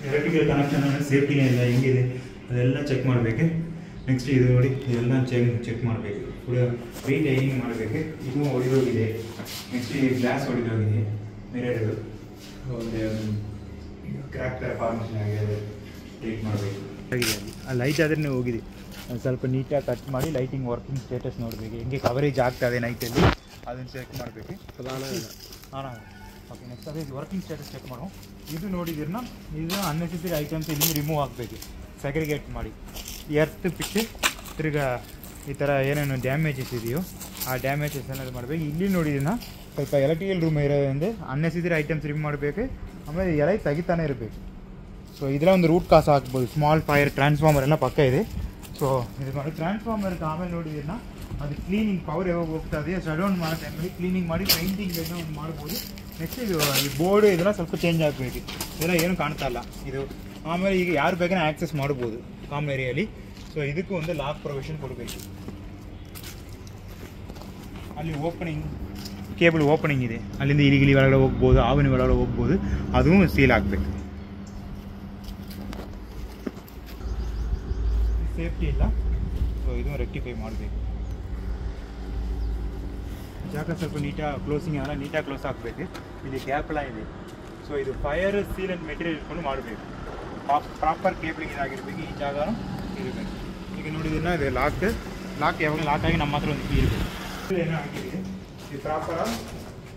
ಎಲೆಕ್ಟ್ರಿಕಲ್ ಕನೆಕ್ಷನ್ ಸೇಫ್ಟಿನೇ ಇಲ್ಲ, ಹೆಂಗಿದೆ ಅದೆಲ್ಲ ಚೆಕ್ ಮಾಡಬೇಕು. ನೆಕ್ಸ್ಟ್ ಇದು ನೋಡಿ ಇದೆಲ್ಲ ಚೆಕ್ ಮಾಡಬೇಕು, ಫುಲ್ ರೀಟೈನಿಂಗ್ ಮಾಡಬೇಕು. ಇದು ಹೊಡೆದೋಗಿದೆ. ನೆಕ್ಸ್ಟ್ ಈ ಗ್ಲಾಸ್ ಹೊಡೆದೋಗಿದೆ, ಮಿರರ್ ಒಂದು ಕ್ರ್ಯಾಕ್ ಥರ ಫಾರ್ಮೇಷನ್ ಆಗಿದೆ, ಟ್ರೀಟ್ ಮಾಡಬೇಕು. ಆ ಲೈಟ್ ಆದ್ರೆ ಹೋಗಿದೆ, ಸ್ವಲ್ಪ ನೀಟಾಗಿ ಕಟ್ ಮಾಡಿ ಲೈಟಿಂಗ್ ವರ್ಕಿಂಗ್ ಸ್ಟೇಟಸ್ ನೋಡಬೇಕು, ಹೆಂಗೆ ಕವರೇಜ್ ಆಗ್ತದೆ ನೈಟಲ್ಲಿ ಅದನ್ನು ಚೆಕ್ ಮಾಡಬೇಕು. ಹಾಂ ಓಕೆ. ನೆಕ್ಸ್ಟ್ ಅದೇ ವರ್ಕಿಂಗ್ ಸ್ಟೇಟಸ್ ಚೆಕ್ ಮಾಡೋ. ಇದು ನೋಡಿದಿರನ್ನ ಇದು ಅನ್ನೆಸೆಸರಿ ಐಟಮ್ಸ್ ಇಲ್ಲಿಂದ ರಿಮೂವ್ ಆಗಬೇಕು, ಸೆಗ್ರಿಗೇಟ್ ಮಾಡಿ. ಎರ್ತ್ ಬಿಟ್ಟು ತಿರ್ಗಾ ಈ ಥರ ಏನೇನು ಡ್ಯಾಮೇಜಸ್ ಇದೆಯೋ ಆ ಡ್ಯಾಮೇಜಸ್ ಏನಾದ್ರು ಮಾಡಬೇಕು. ಇಲ್ಲಿ ನೋಡಿದಿನ ಸ್ವಲ್ಪ ಎಲೆಕ್ಟ್ರಿಕಲ್ ರೂಮ್ ಇರೋದ್ರಿಂದ ಅನ್ನೆಸೆಸರಿ ಐಟಮ್ಸ್ ರಿಮೂವ್ ಮಾಡಬೇಕು. ಆಮೇಲೆ ಎಲೆ ತೆಗಿತಾನೆ ಇರಬೇಕು. ಸೊ ಇದೆಲ್ಲ ಒಂದು ರೂಟ್ ಕಾಸ್ ಆಗ್ಬೋದು. ಸ್ಮಾಲ್ ಫೈರ್ ಟ್ರಾನ್ಸ್ಫಾರ್ಮರ್ ಎಲ್ಲ ಪಕ್ಕ ಇದೆ. ಸೊ ಇದು ಮಾಡಿ ಟ್ರಾನ್ಸ್ಫಾರ್ಮರ್ಗೆ ಆಮೇಲೆ ನೋಡಿದಿನ ಅದು ಕ್ಲೀನಿಂಗ್ ಪವರ್ ಯಾವಾಗ ಹೋಗ್ತಾ ಇದೆ ಶಟ್ ಡೌನ್ ಮಾಡೋ ಟೈಮಲ್ಲಿ ಕ್ಲೀನಿಂಗ್ ಮಾಡಿ ಪೇಂಟಿಂಗ್ ಏನೋ ಒಂದು ಮಾಡ್ಬೋದು. ನೆಕ್ಸ್ಟ್ ಇದು ಈ ಬೋರ್ಡು ಇದೆಲ್ಲ ಸ್ವಲ್ಪ ಚೇಂಜ್ ಆಗಬೇಕು, ಇದೆಲ್ಲ ಏನು ಕಾಣ್ತಾ ಇಲ್ಲ ಇದು. ಆಮೇಲೆ ಈಗ ಯಾರು ಬೇಕಾದ್ರೆ ಆ್ಯಕ್ಸೆಸ್ ಮಾಡ್ಬೋದು ಕಾಮನ್ ಏರಿಯಲ್ಲಿ. ಸೊ ಇದಕ್ಕೂ ಒಂದು ಲಾಕ್ ಪ್ರೊವಿಷನ್ ಕೊಡಬೇಕು. ಅಲ್ಲಿ ಓಪನಿಂಗ್ ಕೇಬಲ್ ಓಪನಿಂಗ್ ಇದೆ, ಅಲ್ಲಿಂದ ಇಲಿಗಿಲಿ ಒಳಗಡೆ ಹೋಗ್ಬೋದು, ಆವನಿ ಒಳಗಡೆ ಹೋಗ್ಬೋದು, ಅದೂ ಸೀಲ್ ಆಗಬೇಕು. ಸೇಫ್ಟಿ ಇಲ್ಲ, ಸೊ ಇದನ್ನು ರೆಕ್ಟಿಫೈ ಮಾಡಬೇಕು. ಜಾಗ ಸ್ವಲ್ಪ ನೀಟಾಗಿ ಕ್ಲೋಸಿಂಗ್ ಎಲ್ಲ ನೀಟಾಗಿ ಕ್ಲೋಸ್ ಆಗಬೇಕು. ಇಲ್ಲಿ ಗ್ಯಾಪ್ ಎಲ್ಲ ಇದೆ. ಸೊ ಇದು ಫೈರ್ ಸೀಲ್ ಆ್ಯಂಡ್ ಮೆಟೀರಿಯಲ್ ಇಟ್ಕೊಂಡು ಮಾಡಬೇಕು. ಪ್ರಾಪರ್ ಕೇಬಲಿಂಗ್ ಇದಾಗಿರ್ಬೇಕು, ಈ ಜಾಗನೂ ಇರಬೇಕು. ಈಗ ನೋಡಿದ್ರೆ ಇದು ಲಾಕ್ ಯಾವಾಗ ಲಾಕ್ ಆಗಿ ನಮ್ಮ ಹತ್ರ ಒಂದು ಕೀ ಇರಬೇಕು. ಏನೋ ಆಗಿದೆ, ಇದು ಪ್ರಾಪರಾಗಿ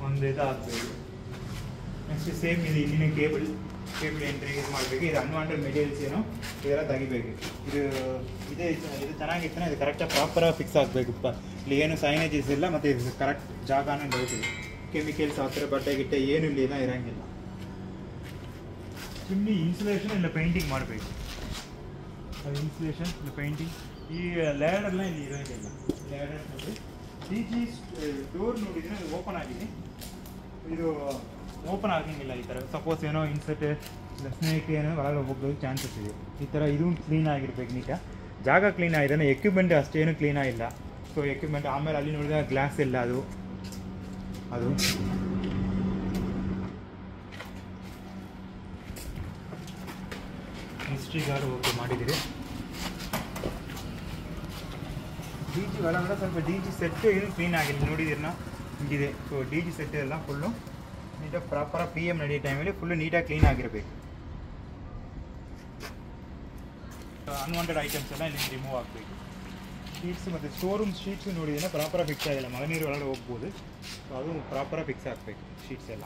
ಒಂದು ಇದು ಆಗಬೇಕು. ನೆಕ್ಸ್ಟ್ ಸೇಮ್ ಇದು ಇಲ್ಲಿನ ಕೇಬಲ್ ಕೇಬಲ್ ಎಂಟ್ರಿ ಇದು ಮಾಡಬೇಕು. ಇದು ಅನ್ವಾಂಟೆಡ್ ಮೆಟೀರಿಯಲ್ಸ್ ಏನೋ ಇದೆಲ್ಲ ತೆಗಿಬೇಕು. ಇದು ಚೆನ್ನಾಗಿರ್ತಾನೆ, ಇದು ಕರೆಕ್ಟಾಗಿ ಪ್ರಾಪರಾಗಿ ಫಿಕ್ಸ್ ಆಗಬೇಕು. ಇಲ್ಲಿ ಏನು ಸೈನೇಜಸ್ ಇಲ್ಲ, ಮತ್ತು ಇದು ಕರೆಕ್ಟ್ ಜಾಗನೂ ಡೌಟ್ ಇದೆ. ಕೆಮಿಕಲ್ಸ್ ಆ ಥರ ಬಟ್ಟೆ ಗಿಟ್ಟೆ ಏನು ಇಲ್ಲ ಇರೋಂಗಿಲ್ಲ. ಚಿಮ್ನಿ ಇನ್ಸುಲೇಷನ್ ಇಲ್ಲ ಪೇಂಟಿಂಗ್ ಮಾಡಬೇಕು. ಅದು ಇನ್ಸುಲೇಷನ್ ಇಲ್ಲ ಪೇಂಟಿಂಗ್. ಈ ಲ್ಯಾಡರ್ನ ಇಲ್ಲಿ ಇರೋಂಗಿಲ್ಲ. ಲ್ಯಾಡರ್ ನೋಡಿ, ಡಿ ಡೋರ್ ನೋಡಿದರೆ ಅದು ಓಪನ್ ಆಗಿದೆ. ಇದು ಓಪನ್ ಆಗಂಗಿಲ್ಲ ಈ ಥರ. ಸಪೋಸ್ ಏನೋ ಇನ್ಸರ್ಟ್ ಇಲ್ಲ ಸ್ನೇಕ್ ಏನೋ ಒಳಗೆ ಹೋಗೋದು ಚಾನ್ಸಸ್ ಇದೆ. ಈ ಥರ ಇದು ಕ್ಲೀನ್ ಆಗಿರ್ಬೇಕು, ನೀಟಾಗಿ ಜಾಗ ಕ್ಲೀನ್ ಆಗಿದೆ. ಎಕ್ವಿಪ್ಮೆಂಟ್ ಅಷ್ಟೇನು ಕ್ಲೀನಾಗಿಲ್ಲ. ಸೊ ಎಕ್ವಿಪ್ಮೆಂಟ್ ಆಮೇಲೆ ಅಲ್ಲಿ ನೋಡಿದಾಗ ಗ್ಲಾಸ್ ಇಲ್ಲ, ಅದು ಹಿಸ್ಟ್ರಿ ಗಾರ್ಡ್ ಓಕೆ ಮಾಡಿದ್ದೀರಿ. ಡಿ ಜಿ ಒಳಗಡೆ ಸ್ವಲ್ಪ ಡಿ ಜಿ ಸೆಟ್ ಏನು ಕ್ಲೀನ್ ಆಗಿಲ್ಲ, ನೋಡಿದಿರನ್ನ ಹಿಂಗಿದೆ. ಸೊ ಡಿ ಜಿ ಸೆಟ್ ಎಲ್ಲ ಫುಲ್ಲು ನೀಟಾಗಿ ಪ್ರಾಪರಾಗಿ ಪಿ ಎಮ್ ನಡೆಯೋ ಟೈಮಲ್ಲಿ ಫುಲ್ಲು ನೀಟಾಗಿ ಕ್ಲೀನ್ ಆಗಿರಬೇಕು. ಅನ್ವಾಂಟೆಡ್ ಐಟಮ್ಸ್ ಎಲ್ಲ ಇಲ್ಲಿ ರಿಮೂವ್ ಆಗಬೇಕು. ಶೀಟ್ಸ್ ಮತ್ತು ಶೋರೂಮ್ ಶೀಟ್ಸ್ ನೋಡಿದ್ರೆ ಪ್ರಾಪರಾಗಿ ಫಿಕ್ಸ್ ಆಗಿಲ್ಲ, ಮಳೆ ನೀರು ಒಳಗಡೆ ಹೋಗ್ಬೋದು. ಸೊ ಅದು ಪ್ರಾಪರಾಗಿ ಫಿಕ್ಸ್ ಆಗಬೇಕು ಶೀಟ್ಸ್ ಎಲ್ಲ.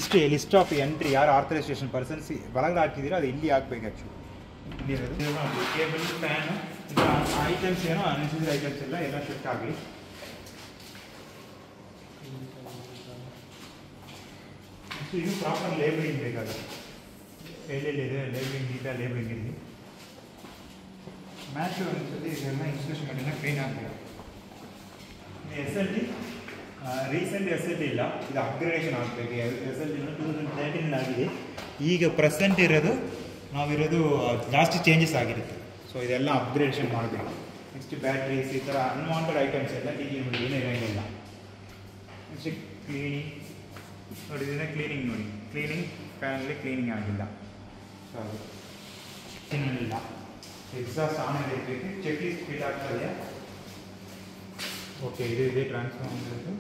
ಇಷ್ಟೇ ಲಿಸ್ಟ್ ಆಫ್ ಎಂಟ್ರಿ, ಯಾರು ಆರ್ಥರೈಸೇಷನ್ ಪರ್ಸನ್ಸ್ ಒಳಗಡೆ ಹಾಕಿದ್ದೀರೋ ಅದು ಇಲ್ಲಿ ಆಗಬೇಕು. ಆ್ಯಕ್ಚುಲಿ ಇಲ್ಲಿರೋದು ಕೇಬಲ್ ಫ್ಯಾನು ಐಟಮ್ಸ್ ಏನೋ ಅನ್ಸಿದ ಐಟಮ್ಸ್ ಎಲ್ಲ ಶಿಫ್ಟ್ ಆಗಲಿ. ಇದು ಪ್ರಾಪರ್ ಲೇಬಲಿಂಗ್ ಬೇಕಾಗುತ್ತೆ. ಎಲ್ಲೆಲ್ಲಿದೆ ಲೇಬಲಿಂಗ್, ನೀಟಾಗಿ ಲೇಬಲಿಂಗ್ ಇರಲಿ. ಮ್ಯಾಚು ಅನಿಸುತ್ತೆ ಇದೆಲ್ಲ ಇನ್ಸ್ಟಲೇಷನ್ ಮಾಡಿಲ್ಲ, ಕ್ಲೀನ್ ಆಗಬೇಕು. SLT ರೀಸೆಂಟ್ SLT ಇಲ್ಲ, ಇದು ಅಪ್ಗ್ರೇಡೇಷನ್ ಆಗಬೇಕು. SLT 2013 ಆಗಿದೆ. ಈಗ ಪ್ರೆಸೆಂಟ್ ನಾವಿರೋದು ಜಾಸ್ತಿ ಚೇಂಜಸ್ ಆಗಿರುತ್ತೆ. ಸೊ ಇದೆಲ್ಲ ಅಪ್ಗ್ರೇಡೇಷನ್ ಮಾಡಬೇಕು. ನೆಕ್ಸ್ಟ್ ಬ್ಯಾಟ್ರೀಸ್, ಈ ಥರ ಅನ್ವಾಂಟೆಡ್ ಐಟಮ್ಸ್ ಎಲ್ಲ ಟಿ ಏನೂ ಇರೋಂಗಿಲ್ಲ. ನೆಕ್ಸ್ಟ್ ಕ್ಲೀನಿಂಗ್ ನೋಡಿ, ಕ್ಲೀನಿಂಗ್ ನೋಡಿ, ಕ್ಲೀನಿಂಗ್ ಫ್ಯಾನಲ್ಲಿ ಕ್ಲೀನಿಂಗ್ ಆಗಿಲ್ಲ. ಸೊ ಅದು ಇನ್ನಿಲ್ಲ. ಎಕ್ಸಾಸ್ಟ್ ಆನ್ ಆಗಿರಬೇಕು. ಚೆಕ್ ಲಿಸ್ಟ್ ಫಿಲ್ ಆಗ್ತದೆ. ಓಕೆ, ಇದು ಇದೆ ಟ್ರಾನ್ಸ್ಫಾರ್ಮರ್.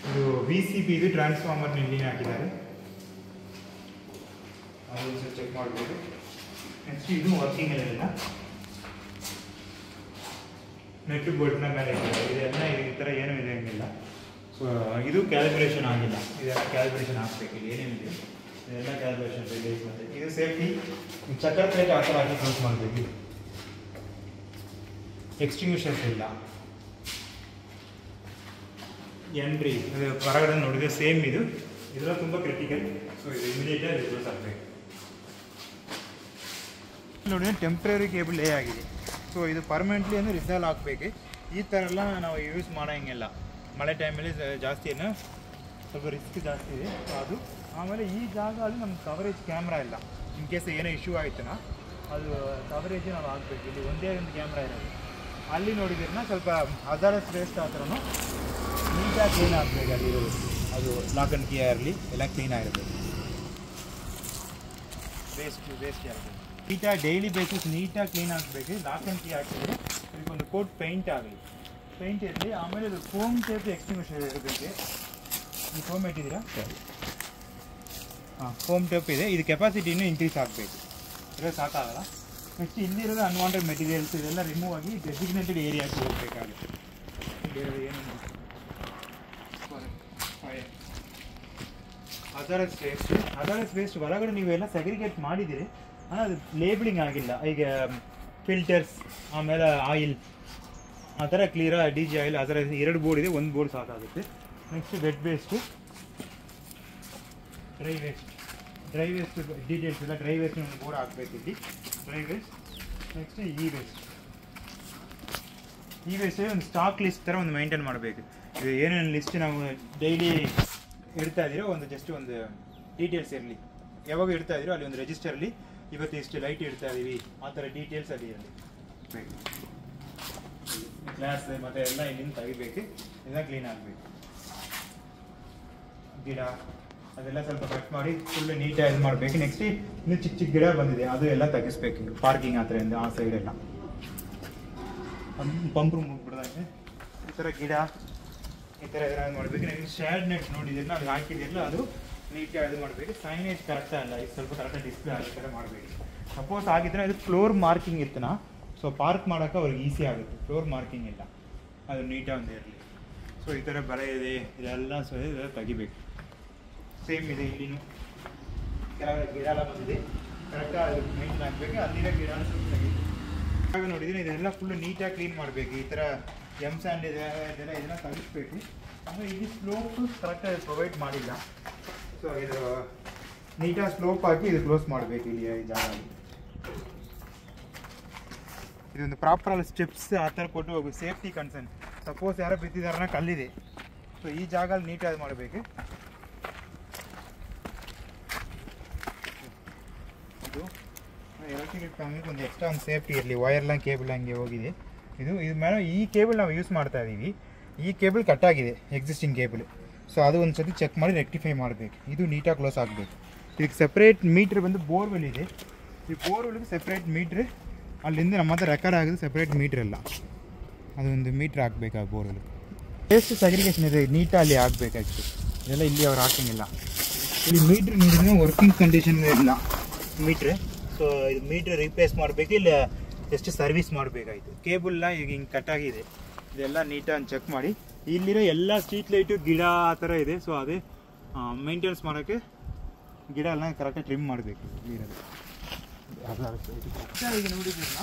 ಇದು VCB, ಇದು ಟ್ರಾನ್ಸ್ಫಾರ್ಮರ್ನ ಇಲ್ಲಿನೇ ಹಾಕಿದ್ದಾರೆ. ಅದು ಚೆಕ್ ಮಾಡಬೇಕು. ನೆಕ್ಸ್ಟ್ ಇದು ವರ್ಕಿಂಗ್ ಇಲ್ಲ, ನೆಟ್ ಬೋರ್ಡ್ನ ಮೇಲೆ ಇದೆಲ್ಲ ಈ ಥರ ಏನೂ ಇರೋಂಗಿಲ್ಲ. ಸೊ ಇದು ಕ್ಯಾಲಿಬ್ರೇಷನ್ ಆಗಿಲ್ಲ, ಇದೆಲ್ಲ ಕ್ಯಾಲಿಬ್ರೇಷನ್ ಆಗಬೇಕು. ಇಲ್ಲಿ ಏನೇನಿದೆ ಇದೆಲ್ಲ ಕ್ಯಾಲಿಬ್ರೇಷನ್ ರಿಲೀಸ್. ಮತ್ತು ಇದು ಸೇಫ್ಟಿ ಚಕ್ಕರ್ ಪ್ಲೇಟ್ ಆ ಥರ ಹಾಕಿ ಕ್ಲೋಸ್ ಮಾಡಬೇಕು. ಎಕ್ಸ್ಟಿಂಗ್ವಿಷರ್ಸ್ ಇಲ್ಲ. ಎಂಟ್ರಿ ಹೊರಗಡೆ ನೋಡಿದರೆ ಸೇಮ್ ಇದೆಲ್ಲ ತುಂಬ ಕ್ರಿಟಿಕಲ್. ಸೊ ಇದು ಇಮಿಡಿಯೇಟಾಗಿ ರಿಪ್ಲೇಸ್ ಆಗಬೇಕು. ನೋಡಿ, ಟೆಂಪ್ರರಿ ಕೇಬಲ್ ಲೇ ಆಗಿದೆ. ಸೊ ಇದು ಪರ್ಮನೆಂಟ್ಲಿ ಅಂದರೆ ರಿಸಾಲ್ವ್ ಆಗಬೇಕು. ಈ ಥರ ಎಲ್ಲ ನಾವು ಯೂಸ್ ಮಾಡೋಂಗಿಲ್ಲ. ಮಳೆ ಟೈಮಲ್ಲಿ ಜಾಸ್ತಿ ಸ್ವಲ್ಪ ರಿಸ್ಕ್ ಜಾಸ್ತಿ ಇದೆ. ಸೊ ಅದು ಆಮೇಲೆ ಈ ಜಾಗ ಅಲ್ಲಿ ನಮ್ಗೆ ಕವರೇಜ್ ಕ್ಯಾಮ್ರಾ ಇಲ್ಲ. ಇನ್ ಕೇಸ್ ಏನೋ ಇಶ್ಯೂ ಆಯ್ತನ ಅದು ಕವರೇಜ್ ನಾವು ಆಗಬೇಕು. ಇಲ್ಲಿ ಒಂದೇ ಒಂದು ಕ್ಯಾಮ್ರಾ ಇರೋದು. ಅಲ್ಲಿ ನೋಡಿದ್ರನ್ನ ಸ್ವಲ್ಪ ಹಜಾರಸ್ ವೇಸ್ಟ್ ಆ ಥರನೂ ನೀಟಾಗಿ ಕ್ಲೀನ್ ಆಗಬೇಕು. ಅಲ್ಲಿರೋದು ಅದು ಲಾಕ್ ಆ್ಯಂಡ್ ಕೀ ಇರಲಿ, ಎಲ್ಲ ಕ್ಲೀನ್ ಆಗಿರಬೇಕು. ವೇಸ್ಟ್ ಆಗಬೇಕು. ನೀಟಾಗಿ ಡೈಲಿ ಬೇಸಿಸ್ ನೀಟಾಗಿ ಕ್ಲೀನ್ ಆಗಬೇಕು. ಲಾಕ್ ಆ್ಯಂಡ್ ಕೀ ಹಾಕಿದ್ರೆ ಇದಕ್ಕೊಂದು ಕೋಟ್ ಪೇಂಟ್ ಆಗಲಿ, ಪೇಂಟ್ ಇರಲಿ. ಆಮೇಲೆ ಇದು ಫೋಮ್ ಟೇಪ್ ಎಕ್ಸ್ಟಿಂಗ್ವಿಷರ್ ಇರಬೇಕು. ಈ ಫೋಮ್ ಇಟ್ಟಿದ್ದೀರಾ? ಹಾಂ, ಫೋಮ್ ಟೇಪ್ ಇದೆ. ಇದು ಕೆಪಾಸಿಟಿ ಇನ್ನೂ ಇನ್ಕ್ರೀಸ್ ಆಗಬೇಕು. ಇರೋ ಸಾಕಾಗಲ್ಲ. ನೆಕ್ಸ್ಟ್ ಇಲ್ಲಿರೋದು ಅನ್ವಾಂಟೆಡ್ ಮೆಟೀರಿಯಲ್ಸ್ ಇದೆಲ್ಲ ರಿಮೂವ್ ಆಗಿ ಡೆಸಿಗ್ನೇಟೆಡ್ ಏರಿಯಾಗೆ ಹೋಗಬೇಕಾಗುತ್ತೆ. ಇಲ್ಲಿರೋದು ಏನು ಹಜಾರಸ್ ವೇಸ್ಟ್ ಒಳಗಡೆ ನೀವೆಲ್ಲ ಸೆಗ್ರಿಗೇಟ್ ಮಾಡಿದ್ದೀರಿ, ஆனால் ಅದು ಲೇಬಲಿಂಗ್ ಆಗಿಲ್ಲ. ಈಗ ಫಿಲ್ಟರ್ಸ್ ಆಮೇಲೆ ಆಯಿಲ್ ಆ ಥರ ಕ್ಲಿಯರಾಗಿ DG ಆಯಿಲ್ ಆ ಥರ 2 ಬೋರ್ಡ್ ಇದೆ, 1 ಬೋರ್ಡ್ ಸಾಕಾಗುತ್ತೆ. Next wet waste, dry waste details ಎಲ್ಲ ಡ್ರೈ ವೇಸ್ಟ್ ಒಂದು ಬೋರ್ಡ್ ಹಾಕಬೇಕು. ಇಲ್ಲಿ ಡ್ರೈ ವೇಸ್ಟ್. ನೆಕ್ಸ್ಟ್ ಈ ವೇಸ್ಟೇ ಒಂದು ಸ್ಟಾಕ್ ಲಿಸ್ಟ್ ಥರ ಒಂದು ಮೈಂಟೈನ್ ಮಾಡಬೇಕು. ಇದು ಏನೇನು ಲಿಸ್ಟ್ ನಾವು ಡೈಲಿ ಇಡ್ತಾ ಇದ್ದೀರೋ ಒಂದು ಜಸ್ಟ್ ಒಂದು ಡೀಟೇಲ್ಸ್ ಇರಲಿ. ಯಾವಾಗ ಇಡ್ತಾ ಇದ್ದೀರೋ ಅಲ್ಲಿ ಒಂದು ರಿಜಿಸ್ಟರಲ್ಲಿ ಇವತ್ತು ಇಷ್ಟು ಲೈಟ್ ಇಡ್ತಾ ಇದ್ದೀವಿ ಆ ಥರ ಡೀಟೇಲ್ಸ್ ಅಲ್ಲಿ ಇರಲಿ. ಗ್ಲಾಸ್ ಮತ್ತು ಎಲ್ಲ ಇಲ್ಲಿಂದ ತೆಗಿಬೇಕು, ಎಲ್ಲ ಕ್ಲೀನ್ ಆಗಬೇಕು. ಗಿಡ ಅದೆಲ್ಲ ಸ್ವಲ್ಪ ಕಟ್ ಮಾಡಿ ಫುಲ್ ನೀಟಾಗಿ ಇದು ಮಾಡಬೇಕು. ನೆಕ್ಸ್ಟ್ ಇನ್ನು ಚಿಕ್ಕ ಚಿಕ್ಕ ಗಿಡ ಬಂದಿದೆ, ಅದು ಎಲ್ಲ ತೆಗಿಸ್ಬೇಕು. ಪಾರ್ಕಿಂಗ್ ಆ ಥರದಿಂದ ಆ ಸೈಡೆಲ್ಲ ಪಂಪ್ ರೂಮ್ ಹೋಗ್ಬಿಡ್ದಂಗೆ ಈ ಥರ ಗಿಡ ಈ ಥರ ಏನಾದ್ರು ಮಾಡಬೇಕು. ನೀವು ಶ್ಯಾಡ್ ನೆಟ್ ನೋಡಿದಿರಲ್ಲ, ಅದು ಹಾಕಿದಿರಲ್ಲ, ಅದು ನೀಟಾಗಿ ಇದು ಮಾಡಬೇಕು. ಸೈನೇಜ್ ಕರೆಕ್ಟಾಗಲ್ಲ, ಇದು ಸ್ವಲ್ಪ ಕರೆಕ್ಟಾಗಿ ಡಿಸ್ಪ್ಲೇ ಆಗೋ ಥರ ಮಾಡಬೇಕು. ಸಪೋಸ್ ಆಗಿದ್ರೆ ಅದು ಫ್ಲೋರ್ ಮಾರ್ಕಿಂಗ್ ಇರ್ತನ, ಸೊ ಪಾರ್ಕ್ ಮಾಡೋಕೆ ಅವ್ರಿಗೆ ಈಸಿ ಆಗುತ್ತೆ. ಫ್ಲೋರ್ ಮಾರ್ಕಿಂಗ್ ಇಲ್ಲ, ಅದು ನೀಟಾಗಿ ಒಂದು ಇರಲಿ. ಸೊ ಈ ಥರ ಬರೆ ಇದೆ, ಇದೆಲ್ಲ ಇದೆಲ್ಲ ತೆಗಿಬೇಕು. ಸೇಮ್ ಇದೆ ಇಲ್ಲಿನೂ ಕೆಳಗಡೆ ಗಿಡ ಎಲ್ಲ ಬಂದಿದೆ, ಕರೆಕ್ಟಾಗಿ ಮೇಂಟೈನ್ ಆಗಬೇಕು. ಅಲ್ಲಿರೋ ಗಿಡ ಇವಾಗ ನೋಡಿದ್ದೀನಿ, ಇದೆಲ್ಲ ಫುಲ್ಲು ನೀಟಾಗಿ ಕ್ಲೀನ್ ಮಾಡಬೇಕು. ಈ ಥರ ಎಮ್ ಸ್ಯಾಂಡ್ ಇದೆಲ್ಲ ಇದನ್ನು ತೆಗಿಸ್ಬೇಕು. ಆಮೇಲೆ ಇಲ್ಲಿ ಸ್ಲೋಪ್ ಕರೆಕ್ಟಾಗಿ ಪ್ರೊವೈಡ್ ಮಾಡಿಲ್ಲ. ಸೊ ಇದು ನೀಟಾಗಿ ಸ್ಲೋಪ್ ಹಾಕಿ ಇದು ಕ್ಲೋಸ್ ಮಾಡಬೇಕು ಇಲ್ಲಿ ಈ ಜಾಗದಲ್ಲಿ. ಇದೊಂದು ಪ್ರಾಪರ್ ಸ್ಟೆಪ್ಸ್ ಆ ಥರ ಕೊಟ್ಟು ಹೋಗು, ಸೇಫ್ಟಿ ಕನ್ಸರ್ನ್. ಸಪೋಸ್ ಯಾರೋ ಬಿದ್ದಿದಾರನ ಕಲ್ಲಿದೆ, ಸೊ ಈ ಜಾಗದಲ್ಲಿ ನೀಟಾಗಿ ಮಾಡಬೇಕು. ಇದು ಎಲೆಕ್ಟ್ರಿಕಲ್ ಫ್ಯಾಮಿಲಿಗೆ ಒಂದು ಎಕ್ಸ್ಟ್ರಾ ಒಂದು ಸೇಫ್ಟಿ ಇರಲಿ. ವೈರ್ಲ ಕೇಬಲ್ ಹಂಗೆ ಹೋಗಿದೆ. ಇದು ಮೇಲೆ ಈ ಕೇಬಲ್ ನಾವು ಯೂಸ್ ಮಾಡ್ತಾ ಇದ್ದೀವಿ. ಈ ಕೇಬಲ್ ಕಟ್ಟಾಗಿದೆ, ಎಕ್ಸಿಸ್ಟಿಂಗ್ ಕೇಬಲ್. ಸೊ ಅದು ಒಂದು ಸತಿ ಚೆಕ್ ಮಾಡಿ ರೆಕ್ಟಿಫೈ ಮಾಡಬೇಕು. ಇದು ನೀಟಾಗಿ ಕ್ಲೋಸ್ ಆಗಬೇಕು. ಇದಕ್ಕೆ ಸಪ್ರೇಟ್ ಮೀಟ್ರ್ ಬಂದು ಬೋರ್ವೆಲ್ ಇದೆ. ಈ ಬೋರ್ವೆಲ್ಗೆ ಸಪ್ರೇಟ್ ಮೀಟ್ರ್, ಅಲ್ಲಿಂದ ನಮ್ಮ ಹತ್ರ ರೆಕಾರ್ಡ್ ಆಗೋದು ಸಪ್ರೇಟ್ ಮೀಟ್ರ್ ಅಲ್ಲ, ಅದೊಂದು ಮೀಟ್ರ್ ಹಾಕ್ಬೇಕು ಆ ಬೋರ್ವೆಲ್. ವೇಸ್ಟ್ ಸೆಗ್ರಿಗೇಷನ್ ಇದೆ, ನೀಟಾಗಿ ಆಗಬೇಕಾಗಿತ್ತು. ಇದೆಲ್ಲ ಇಲ್ಲಿ ಅವ್ರು ಹಾಕಂಗಿಲ್ಲ. ಇಲ್ಲಿ ಮೀಟ್ರ್ ನೋಡಿದ್ರೆ ವರ್ಕಿಂಗ್ ಕಂಡೀಷನ್ ಇಲ್ಲ ಮೀಟ್ರ್. ಸೊ ಇದು ಮೀಟ್ರ್ ರಿಪ್ಲೇಸ್ ಮಾಡಬೇಕು, ಇಲ್ಲ ಎಷ್ಟು ಸರ್ವಿಸ್ ಮಾಡಬೇಕಾಯ್ತು. ಕೇಬಲ್ನ ಈಗ ಹಿಂಗೆ ಕಟ್ಟಾಗಿದೆ, ಇದೆಲ್ಲ ನೀಟಾಗಿ ಚೆಕ್ ಮಾಡಿ. ಇಲ್ಲಿರೋ ಎಲ್ಲ ಸ್ಟ್ರೀಟ್ ಲೈಟು ಗಿಡ ಆ ಥರ ಇದೆ. ಸೊ ಅದೇ ಮೇಂಟೆನೆನ್ಸ್ ಮಾಡೋಕ್ಕೆ ಗಿಡ ಎಲ್ಲ ಕರೆಕ್ಟಾಗಿ ಟ್ರಿಮ್ ಮಾಡಬೇಕು. ಇರೋದು ಈಗ ನೋಡಿದ್ರನ್ನ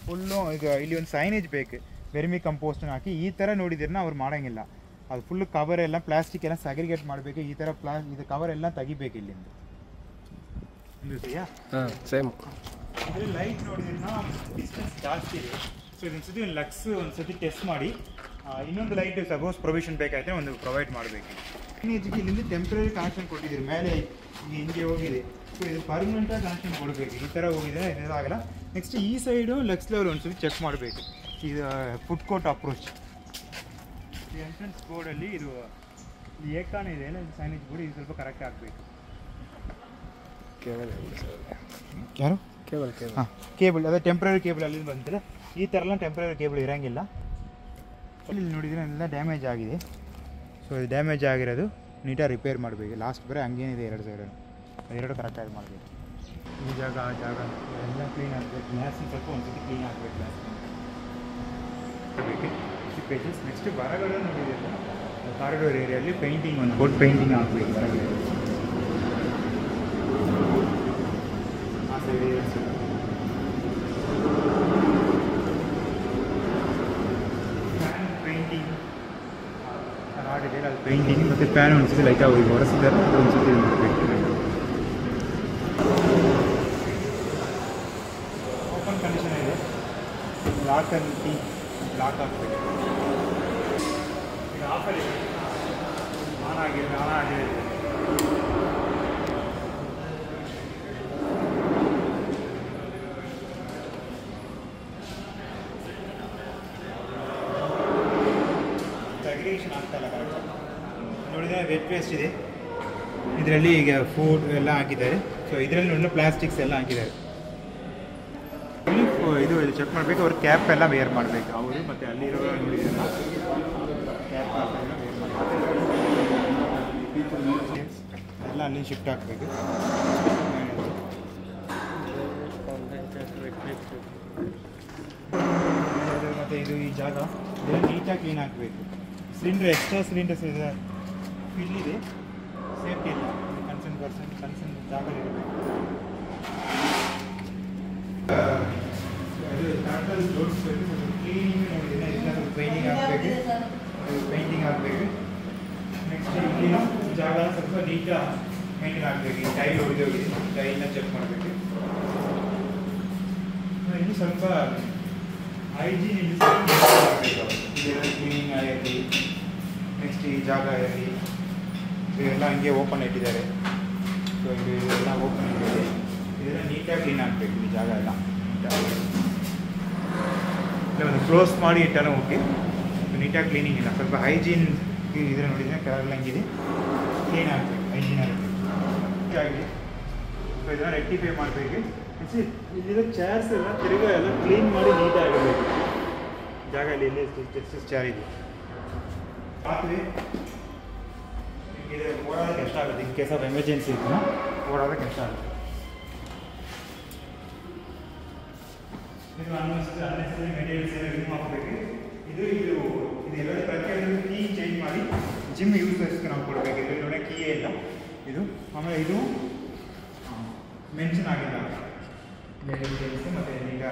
ಫುಲ್ಲು ಈಗ ಇಲ್ಲಿ ಒಂದು ಸೈನೇಜ್ ಬೇಕು, ವೆರ್ಮಿ ಕಂಪೋಸ್ಟನ್ನು ಹಾಕಿ. ಈ ಥರ ನೋಡಿದ್ರನ್ನ ಅವ್ರು ಮಾಡೋಂಗಿಲ್ಲ. ಅದು ಫುಲ್ಲು ಕವರ್ ಎಲ್ಲ ಪ್ಲಾಸ್ಟಿಕ್ ಎಲ್ಲ ಸಗ್ರಿಗೇಟ್ ಮಾಡಬೇಕು. ಈ ಥರ ಇದು ಕವರ್ ಎಲ್ಲ ತೆಗಿಬೇಕು ಇಲ್ಲಿಂದ. ಸೇಮ್ ಇದರಲ್ಲಿ ಲೈಟ್ ನೋಡಿದ್ರನ್ನ ಡಿಸ್ಟೆನ್ಸ್ ಜಾಸ್ತಿ ಇದೆ. ಸೊ ಇದೊಂದು ಸತಿ ಒಂದು ಲಕ್ಸ್ ಒಂದು ಸತಿ ಟೆಸ್ಟ್ ಮಾಡಿ ಇನ್ನೊಂದು ಲೈಟ್ ಸಪೋಸ್ ಪ್ರೊವಿಷನ್ ಬೇಕಾದರೆ ಒಂದು ಪ್ರೊವೈಡ್ ಮಾಡಬೇಕು. ಸೈನೇಜ್ಗೆ ಇಲ್ಲಿಂದ ಟೆಂಪ್ರರಿ ಕನೆಕ್ಷನ್ ಕೊಟ್ಟಿದ್ದೀರಿ, ಮೇಲೆ ಹಿಂಗೆ ಹೋಗಿದೆ. ಸೊ ಇದು ಪರ್ಮನೆಂಟಾಗಿ ಕನೆಕ್ಷನ್ ಕೊಡಬೇಕು. ಈ ಥರ ಹೋಗಿದೆ, ಇದಾಗಲ್ಲ. ನೆಕ್ಸ್ಟ್ ಈ ಸೈಡು ಲಕ್ಸ್ ಲೆವೆಲ್ ಒಂದ್ಸತಿ ಚೆಕ್ ಮಾಡಬೇಕು. ಇದು ಫುಡ್ ಕೋರ್ಟ್ ಅಪ್ರೋಚ್. ಈ ಎಂಟ್ರೆನ್ಸ್ ಬೋರ್ಡಲ್ಲಿ ಇದು ಏಕಾನ್ ಇದೆ ಅಲ್ಲ, ಸೈನೇಜ್ ಬೋರ್ಡ್ ಇದು ಸ್ವಲ್ಪ ಕರೆಕ್ಟ್ ಆಗಬೇಕು. ಯಾರು ಹಾಂ ಕೇಬಲ್ ಅದೇ ಟೆಂಪ್ರರಿ ಕೇಬಲ್ ಅಲ್ಲಿಂದ ಬಂತಿಲ್ಲ. ಈ ಥರ ಎಲ್ಲ ಟೆಂಪ್ರರಿ ಕೇಬಲ್ ಇರೋಂಗಿಲ್ಲ. ಇಲ್ಲಿ ನೋಡಿದರೆ ಎಲ್ಲ ಡ್ಯಾಮೇಜ್ ಆಗಿದೆ. ಸೊ ಇದು ಡ್ಯಾಮೇಜ್ ಆಗಿರೋದು ನೀಟಾಗಿ ರಿಪೇರ್ ಮಾಡಬೇಕು. ಲಾಸ್ಟ್ ಬರೀ ಹಂಗೇನಿದೆ ಎರಡು ಸೈಡು, ಅದೆರಡು ಕರೆಕ್ಟಾಗಿ ಮಾಡಬೇಕು. ಈ ಜಾಗ ಆ ಜಾಗ ಎಲ್ಲ ಕ್ಲೀನ್ ಆಗಬೇಕು. ಗ್ಲಾಸಿನ ಸ್ವಲ್ಪ ಒಂದು ಸತಿ ಕ್ಲೀನ್ ಆಗಬೇಕು. Glass pages. ನೆಕ್ಸ್ಟ್ ಹೊರಗಡೆ ನೋಡಿದರೆ ಕಾರಿಡೋರ್ ಏರಿಯಲ್ಲಿ ಪೇಂಟಿಂಗ್ ಒಂದು ಕೋಟ್ ಪೇಂಟಿಂಗ್ ಆಗಬೇಕು. ಹೊರಗಡೆ ಪೇಂಟಿಂಗ್ ಆಡಿದೆ, ಅದು ಪೇಂಟಿಂಗ್ ಮತ್ತು ಫ್ಯಾನ್ ಒಂದ್ಸತಿ ಲೈಟಾಗಿ ಹೋಗಿ ಹೊರಸಿದ್ದಾರೆ, ಅದು ಒಂದ್ಸತಿ ಓಪನ್ ಕಂಡೀಷನ್ ಇದೆ. ಲಾಕ್ ಅಂತ ಲಾಕ್ ಹಾಕಬೇಕು. ಈಗ ಆಫಲ್ಲಿ ಆನ್ ಆಗಿದೆ. ಆಗ್ತಾಯಿಲ್ಲ ಕರೆಕ್ಟ್ ನೋಡಿದರೆ ವೆಟ್ ವೇಸ್ಟ್ ಇದೆ. ಇದರಲ್ಲಿ ಈಗ ಫುಡ್ ಎಲ್ಲ ಹಾಕಿದ್ದಾರೆ. ಸೊ ಇದರಲ್ಲಿ ನೋಡಿ ಪ್ಲಾಸ್ಟಿಕ್ಸ್ ಎಲ್ಲ ಹಾಕಿದ್ದಾರೆ. ಇದು ಚೆಕ್ ಮಾಡಬೇಕು. ಅವ್ರು ಕ್ಯಾಪ್ ಎಲ್ಲ ವೇರ್ ಮಾಡಬೇಕು ಅವರು. ಮತ್ತು ಅಲ್ಲಿರೋ ನೋಡಿದ್ರಲ್ಲ ಕ್ಯಾಪ್ ಎಲ್ಲ ವೇರ್ ಮಾಡಬೇಕು. ಎಲ್ಲ ಅಲ್ಲಿ ಶಿಫ್ಟ್ ಹಾಕಬೇಕು. ಮತ್ತು ಇದು ಈ ಜಾಗ ಇದೆಲ್ಲ ನೀಟಾಗಿ ಕ್ಲೀನ್ ಹಾಕಬೇಕು. ಸಿಲಿಂಡರ್ ಎಕ್ಸ್ಟ್ರಾ ಸಿಲಿಂಡರ್ಸ್ ಇದೆ, ಇಲ್ಲಿದೆ, ಸೇಫ್ಟಿ ಇಲ್ಲ. ಕನ್ಸರ್ನ್ ಜಾಗ ಇರಬೇಕು. ಅದು ಕರೆಕ್ಟಾಗಿ ಜೋಡಿಸ್ಬೇಕು. ಕ್ಲೀನಿಂಗ್ ನೋಡಿದ್ರೆ ಎಲ್ಲ ಪೇಂಟಿಂಗ್ ಆಗಬೇಕು. ನೆಕ್ಸ್ಟ್ ಇಲ್ಲಿನ ಜಾಗ ಸ್ವಲ್ಪ ನೀಟಾಗಿ ಮೇಂಟೈನ್ ಆಗಬೇಕು. ಈ ಟೈಲ್ ಹೊಡೆದೋಗಿದೆ, ಟೈಲ್ನ ಚೆಕ್ ಮಾಡಬೇಕು. ಇನ್ನು ಸ್ವಲ್ಪ ಹೈಜೀನ್ ಇಲ್ಲಿ ಮಾಡಬೇಕು. ಇದೆಲ್ಲ ಕ್ಲೀನಿಂಗ್ ಆಗಿರಲಿ. ನೆಕ್ಸ್ಟ್ ಈ ಜಾಗ ಇರಲಿ, ಇದೆಲ್ಲ ಹಂಗೆ ಓಪನ್ ಇಟ್ಟಿದ್ದಾರೆ. ಸೊ ಇದೆಲ್ಲ ಓಪನ್ ಇಟ್ಟಿದೆ, ಇದೆಲ್ಲ ನೀಟಾಗಿ ಕ್ಲೀನ್ ಆಗಬೇಕು. ಈ ಜಾಗ ಎಲ್ಲ ಇಲ್ಲ ಒಂದು ಕ್ಲೋಸ್ ಮಾಡಿ ಇಟ್ಟಾನ ಓಕೆ. ನೀಟಾಗಿ ಕ್ಲೀನಿಂಗ್ ಇಲ್ಲ, ಸ್ವಲ್ಪ ಹೈಜೀನ್ ಇದ್ರೆ ನೋಡಿದರೆ ಕೆಳಗೆಲ್ಲ ಹಂಗಿದೆ, ಕ್ಲೀನ್ ಆಗಬೇಕು, ಹೈಜೀನ್ ಆಗಬೇಕು. ಆಗಿದೆ. ಸೊ ಇದನ್ನು ರೆಕ್ಟಿಫೈ ಮಾಡಬೇಕು. ಇಲ್ಲಿರೋ ಚೇರ್ಸ್ ಎಲ್ಲ ತಿರುಗಾ ಎಲ್ಲ ಕ್ಲೀನ್ ಮಾಡಿ ನೀಟಾಗಿರಬೇಕು. ಜಾಗ ಇಲ್ಲಿ ಎಷ್ಟು ಚೇರ್ ಇದೆ ಹಾಕ್ವಿ. ಇದು ಓಡಾಡೋಕ್ಕೆ ಕಷ್ಟ ಆಗುತ್ತೆ. ಇನ್ ಕೇಸ್ ಆಫ್ ಎಮರ್ಜೆನ್ಸಿ ಇದ್ದು ಓಡಾಡೋಕ್ಕೆ ಕಷ್ಟ ಆಗುತ್ತೆ. ಇದು ಅನ್ನೆಸರಿ ಮೆಟೀರಿಯಲ್ಸ್ ಎಲ್ಲ ರಿಮೂವ್ ಮಾಡಬೇಕು. ಇದೆಲ್ಲ ಪ್ರತಿಯೊಂದು ಕೀ ಚೇಂಜ್ ಮಾಡಿ ಜಿಮ್ ಯೂಸರ್ಸ್ಗೆ ನಾವು ಕೊಡಬೇಕು. ಇದು ನೋಡಿ ಕೀಯೇ ಇಲ್ಲ ಇದು. ಆಮೇಲೆ ಇದು ಮೆನ್ಷನ್ ಆಗಿಲ್ಲ ಮೇಲಿನ ಮತ್ತು ಈಗ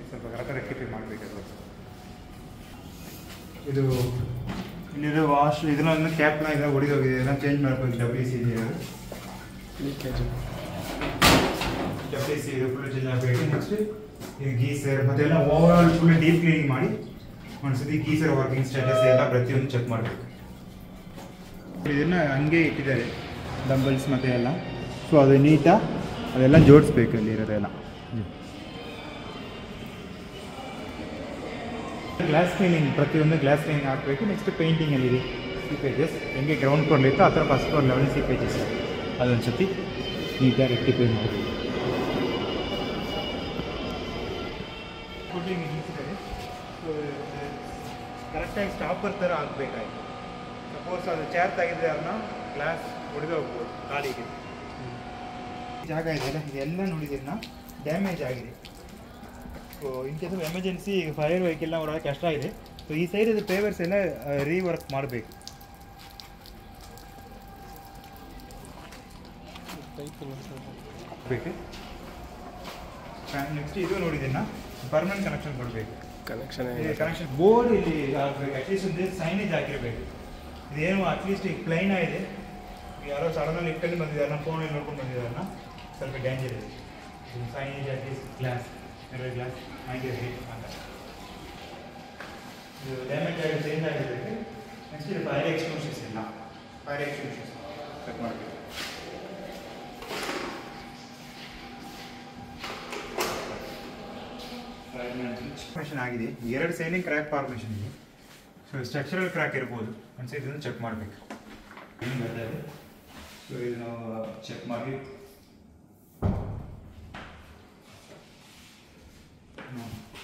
ಸ್ವಲ್ಪ ಕರೆಕ್ಟ್ ರೆಕ್ಟಿಫೈ ಮಾಡಬೇಕಾದ್ರು. ಇದು ಇಲ್ಲಿರೋ ವಾಶ್ ಇದನ್ನ ಕ್ಯಾಪ್ನ ಇದನ್ನ ಹೊಡಿದೋಗಿದೆ, ಇದನ್ನ ಚೇಂಜ್ ಮಾಡಬೇಕು. WC ಇದೆ, WC ಇದು ಫುಲ್ ಚೇಂಜ್ ಆಗಬೇಕು. ನೆಕ್ಸ್ಟ್ ಇದು ಗೀಸರ್ ಮತ್ತೆಲ್ಲ over all full deep cleaning ಮಾಡಿ ಒಂದ್ಸತಿ ಗೀಸರ್ ವರ್ಕಿಂಗ್ ಸ್ಟೇಟಸ್ ಎಲ್ಲ ಪ್ರತಿಯೊಂದು ಚೆಕ್ ಮಾಡಬೇಕು. ಇದನ್ನು ಹಂಗೆ ಇಟ್ಟಿದ್ದಾರೆ ಡಂಬಲ್ಸ್ ಮತ್ತು ಎಲ್ಲ, ಸೊ ಅದು ನೀಟಾಗಿ ಅದೆಲ್ಲ ಜೋಡಿಸ್ಬೇಕು ಅಲ್ಲಿ ಇರೋದೆಲ್ಲ. ಗ್ಲಾಸ್ ಕ್ಲೀನಿಂಗ್ ಪ್ರತಿಯೊಂದು ಗ್ಲಾಸ್ ಕ್ಲೀನಿಂಗ್ ಹಾಕಬೇಕು. ನೆಕ್ಸ್ಟ್ ಪೇಂಟಿಂಗಲ್ಲಿದೆ ಸೀಪೇಜಸ್, ಹೆಂಗೆ ಗ್ರೌಂಡ್ ಫ್ಲೋರ್ ಇತ್ತು ಆ ಥರ ಫಸ್ಟ್ ಫ್ಲೋರ್ ಲೆವೆಲ್ ಸೀಪೇಜಸ್ ಅದೊಂದು ಸತಿ ನೀಟಾಗಿ ರೆಕ್ಟಿಫೈ ಮಾಡಬೇಕು. ಫುಡ್ಡಿಂಗ್ ನಿಲ್ಲಿಸಿದ್ದಾರೆ, ಸೊ ಕರೆಕ್ಟಾಗಿ ಸ್ಟಾಪರ್ ಥರ ಹಾಕಬೇಕಾಯ್ತು. ಸಪೋಸ್ ಅದು ಚೇರ್ ತೆಗೆದ್ರೆ ಅದನ್ನ ಗ್ಲಾಸ್ ಹೊಡೆದು ಹೋಗ್ಬೋದು ಗಾಳಿಗೆ. ಜಾಗ ಇದೆಯಲ್ಲ ಇದೆಲ್ಲ ನೋಡಿದ್ದೀರ ಡ್ಯಾಮೇಜ್ ಆಗಿದೆ. So in case emergency fire ವೆಹಿಕಲ್ನ ಹೊರಗೆ ಕಷ್ಟ ಇದೆ. ಸೊ ಈ ಸೈಡ್ ಇದು ಪೇವರ್ಸ್ ಎಲ್ಲ ರೀವರ್ಕ್ ಮಾಡಬೇಕು. ನೆಕ್ಸ್ಟ್ ಇದು ನೋಡಿದ್ದೀನ ಪರ್ಮನೆಂಟ್ ಕನೆಕ್ಷನ್ ಕೊಡಬೇಕು. ಕನೆಕ್ಷನ್ ಬೋರ್ಡ್ ಇಲ್ಲಿ ಆಗಬೇಕು, ಅಟ್ಲೀಸ್ಟ್ ಒಂದು ಸೈನೇಜ್ ಆಗಿರಬೇಕು. ಇದೇನು ಅಟ್ಲೀಸ್ಟ್ ಈಗ ಪ್ಲೈನ್ ಆಗಿದೆ, ಯಾರೋ ಸಡನಲ್ಲಿ ಇಟ್ಕೊಂಡು ಬಂದಿದ್ದಾರನ್ನ ಫೋನಲ್ಲಿ ನೋಡ್ಕೊಂಡು ಬಂದಿದ್ದಾರನ್ನ ಸ್ವಲ್ಪ ಡೇಂಜರ್ ಇದೆ. Signage at least glass mirror glass ಆಗಿರಬೇಕು ಅಂತ. ಇದು ಡ್ಯಾಮೇಜ್ ಆಗಿ ಚೇಂಜ್ ಆಗಿರಬೇಕು. ನೆಕ್ಸ್ಟ್ ಇದು ಫೈರ್ ಎಕ್ಸ್ಟೆನ್ಷನ್ಸ್ ಇಲ್ಲ, ಫೈರ್ ಎಕ್ಸ್ಟೆನ್ಷನ್ಸ್ ಚೆಕ್ ಮಾಡಬೇಕು. ಫಾರ್ಮೇಷನ್ ಆಗಿದೆ, 2 ಸೈಡಿಂಗ್ ಕ್ರ್ಯಾಕ್ ಫಾರ್ಮೇಷನ್ ಇದೆ. ಸೊ ಸ್ಟ್ರಕ್ಚರಲ್ ಕ್ರ್ಯಾಕ್ ಇರ್ಬೋದು, ಒಂದು ಸೈಡ್ ಇದನ್ನು ಚೆಕ್ ಮಾಡಬೇಕು. ಏನು ಬರ್ತಾ ಇದೆ, ಸೊ ಇದನ್ನು ಚೆಕ್ ಮಾಡಿ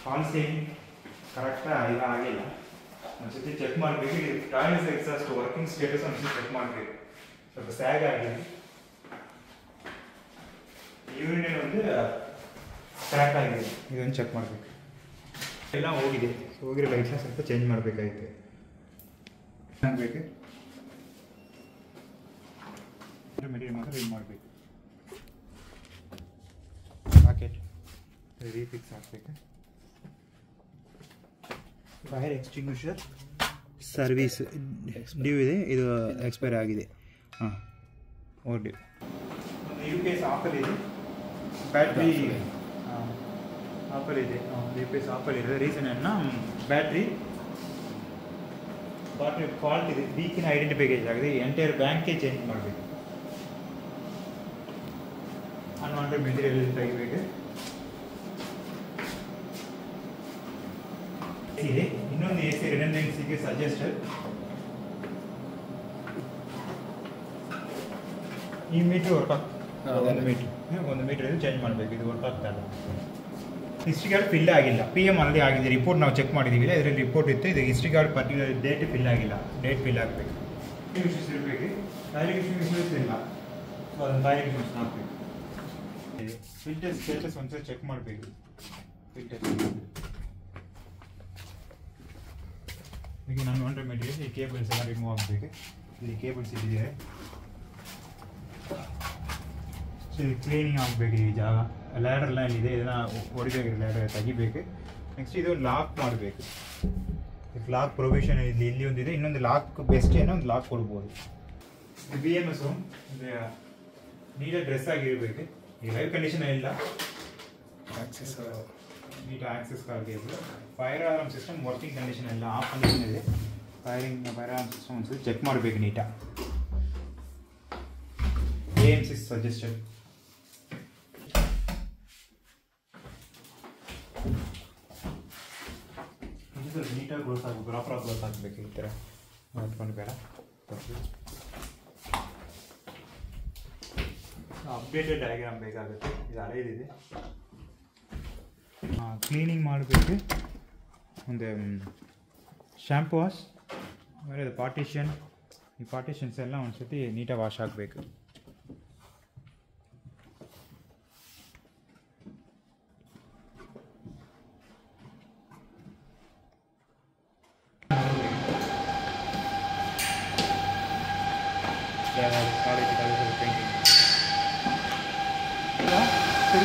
ಫಾಲ್ ಸೀಲಿಂಗ್ ಕರೆಕ್ಟಾಗಿ ಆಗಿಲ್ಲ, ಒಂದ್ಸತಿ ಚೆಕ್ ಮಾಡಬೇಕು. ಇದು ಟಾಯ್ಲೆಟ್ಸ್ ಎಕ್ಸಾಸ್ಟ್ ವರ್ಕಿಂಗ್ ಸ್ಟೇಟಸ್ ಒಂದ್ಸತಿ ಚೆಕ್ ಮಾಡಬೇಕು. ಸ್ವಲ್ಪ ಸ್ಯಾಗ್ ಆಗಿದೆ, ಯೂರಿನೇಟ್ ಒಂದು ಕ್ರ್ಯಾಕ್ ಆಗಿದೆ, ಇದನ್ನು ಚೆಕ್ ಮಾಡಬೇಕು. ಎಲ್ಲ ಹೋಗಿದೆ, ಹೋಗಿರೋ ಲೈಟ್ಸ್ನ ಸ್ವಲ್ಪ ಚೇಂಜ್ ಮಾಡಬೇಕಾಗಿತ್ತು. ಆಗಬೇಕು ಮೆಟೀರಿಯಲ್ ಮಾತ್ರ ರಿಮೂವ್ ಮಾಡಬೇಕು. ಸಾಕೆಟ್ ರೀಫಿಕ್ಸ್ ಹಾಕಬೇಕು. ಫೈರ್ ಎಕ್ಸ್ಟಿಂಗ್ವಿಷರ್ ಸರ್ವಿಸ್ ಡ್ಯೂ ಇದೆ, ಇದು ಎಕ್ಸ್ಪೈರ್ ಆಗಿದೆ. ಹಾಂ ಓವರ್ ಡ್ಯೂ. UPS ಆಫರ್ ಇದೆ, ಬ್ಯಾಟ್ರಿ ಆಫರ್ ಇದೆ, UPS ಆಫರ್ ಇದೆ. ರೀಸನ್ ಅನ್ನ ಬ್ಯಾಟ್ರಿ ಫಾಲ್ಟ್ ಇದೆ, ವೀಕಿನ ಐಡೆಂಟಿಫಿಕೇಶನ್ ಆಗಿದೆ. ಎಂಟೈರ್ ಬ್ಯಾಂಕೇ ಚೇಂಜ್ ಮಾಡಬೇಕು. ಅನ್ವಾಂಟೆಡ್ ಮೆಟೀರಿಯಲ್ ತೆಗಿಬೇಕು. ಇದೆ ಇನ್ನೊಂದು AC ರಿಡಂಡೆನ್ಸಿಗೆ ಸಜೆಸ್ಟೆಡ್. ಈ ಮೀಟ್ರ್ ವರ್ಕ್ ಒಂದು ಮೀಟ್ರ್ ಇದು ಚೇಂಜ್ ಮಾಡಬೇಕು, ಇದು ವರ್ಕ್ ಆಗ್ತಾ ಇಲ್ಲ. ಹಿಸ್ಟ್ರಿ ಕಾರ್ಡ್ ಫಿಲ್ ಆಗಿಲ್ಲ, PM ಆಲ್ರೆಡಿ ಆಗಿದೆ. ರಿಪೋರ್ಟ್ ನಾವು ಚೆಕ್ ಮಾಡಿದ್ದೀವಿ, ಇದರಲ್ಲಿ ರಿಪೋರ್ಟ್ ಇತ್ತು. ಇದು history card particular date fill ಆಗಿಲ್ಲ, ಡೇಟ್ ಫಿಲ್ ಆಗಬೇಕು. ಇನ್ಶೂರೆನ್ಸ್ ಇರಬೇಕು, ಡೈರೆಕ್ಟ್ ಇನ್ಶೂರೆನ್ಸ್ ಇಲ್ಲ, ಅದನ್ನು ಡೈರೆಕ್ಟ್ ಇನ್ಶೂರೆನ್ಸ್ ಹಾಕಬೇಕು. ಫಿಲ್ಟರ್ ಸ್ಟೇಟಸ್ ಒಂದ್ಸಲ ಚೆಕ್ ಮಾಡಬೇಕು. ಫಿಲ್ಟರ್ ಈಗ ನಾನು ಒಂಡ್ರೆ ಮೆಟೀರಿಯಲ್ ಈ ಕೇಬಲ್ಸ್ ಎಲ್ಲ ರಿಮೂವ್ ಆಗಬೇಕು. ಇಲ್ಲಿ ಕೇಬಲ್ಸ್ ಇಟ್ಟಿದ್ದಾರೆ, ಕ್ಲೀನಿಂಗ್ ಆಗಬೇಕು. ಈ ಜಾಗ ಲ್ಯಾಡರ್ ಲೈನ್ ಇದೆ, ಇದನ್ನು ಹೊಡಿಬೇಕು, ಲ್ಯಾಡರ್ ತೆಗಿಬೇಕು. ನೆಕ್ಸ್ಟ್ ಇದು ಲಾಕ್ ಮಾಡಬೇಕು. ಲಾಕ್ ಪ್ರೊವಿಷನ್ ಇಲ್ಲಿ ಒಂದಿದೆ, ಇನ್ನೊಂದು ಲಾಕ್ ಬೆಸ್ಟ್ ಏನೋ ಒಂದು ಲಾಕ್ ಕೊಡ್ಬೋದು. BMS ನೀಟಾಗಿ ಡ್ರೆಸ್ ಆಗಿರಬೇಕು. ಈ ಲೈವ್ ಕಂಡೀಷನ್ ಇಲ್ಲ, ನೀಟಾಗಿ ಆಕ್ಸೆಸ್ ಆಗಿರಬೇಕು. Fire alarm system working condition ಇಲ್ಲ, ಆಫ್ ಕಂಡೀಷನ್ ಇದೆ. ಫೈರ್ ಅಲಾರ್ಮ್ ಸಿಸ್ಟಮ್ ಒಂದ್ಸತಿ ಚೆಕ್ ಮಾಡಬೇಕು ನೀಟಾಗಿ. AMC suggested. ನೀಟಾಗಿ ಗ್ರೋತ್ ಆಗಬೇಕು, ಪ್ರಾಪರ್ ಗ್ರೋತ್ ಆಗಬೇಕು. ಈ ಥರ ನೋಡ್ಕೊಂಡು ಬೇಡ. ಅಪ್ಡೇಟೆಡ್ ಡಯಾಗ್ರಾಮ್ ಬೇಕಾಗುತ್ತೆ, ಇದು ಹಳೇದಿದೆ. ಕ್ಲೀನಿಂಗ್ ಮಾಡಬೇಕು. ಒಂದು ಶ್ಯಾಂಪು ವಾಶ್, ಆಮೇಲೆ ಪಾರ್ಟಿಷನ್, ಈ ಪಾರ್ಟಿಷನ್ಸ್ ಎಲ್ಲ ಒಂದು ಸತಿ ನೀಟಾಗಿ ವಾಶ್ ಆಗಬೇಕು.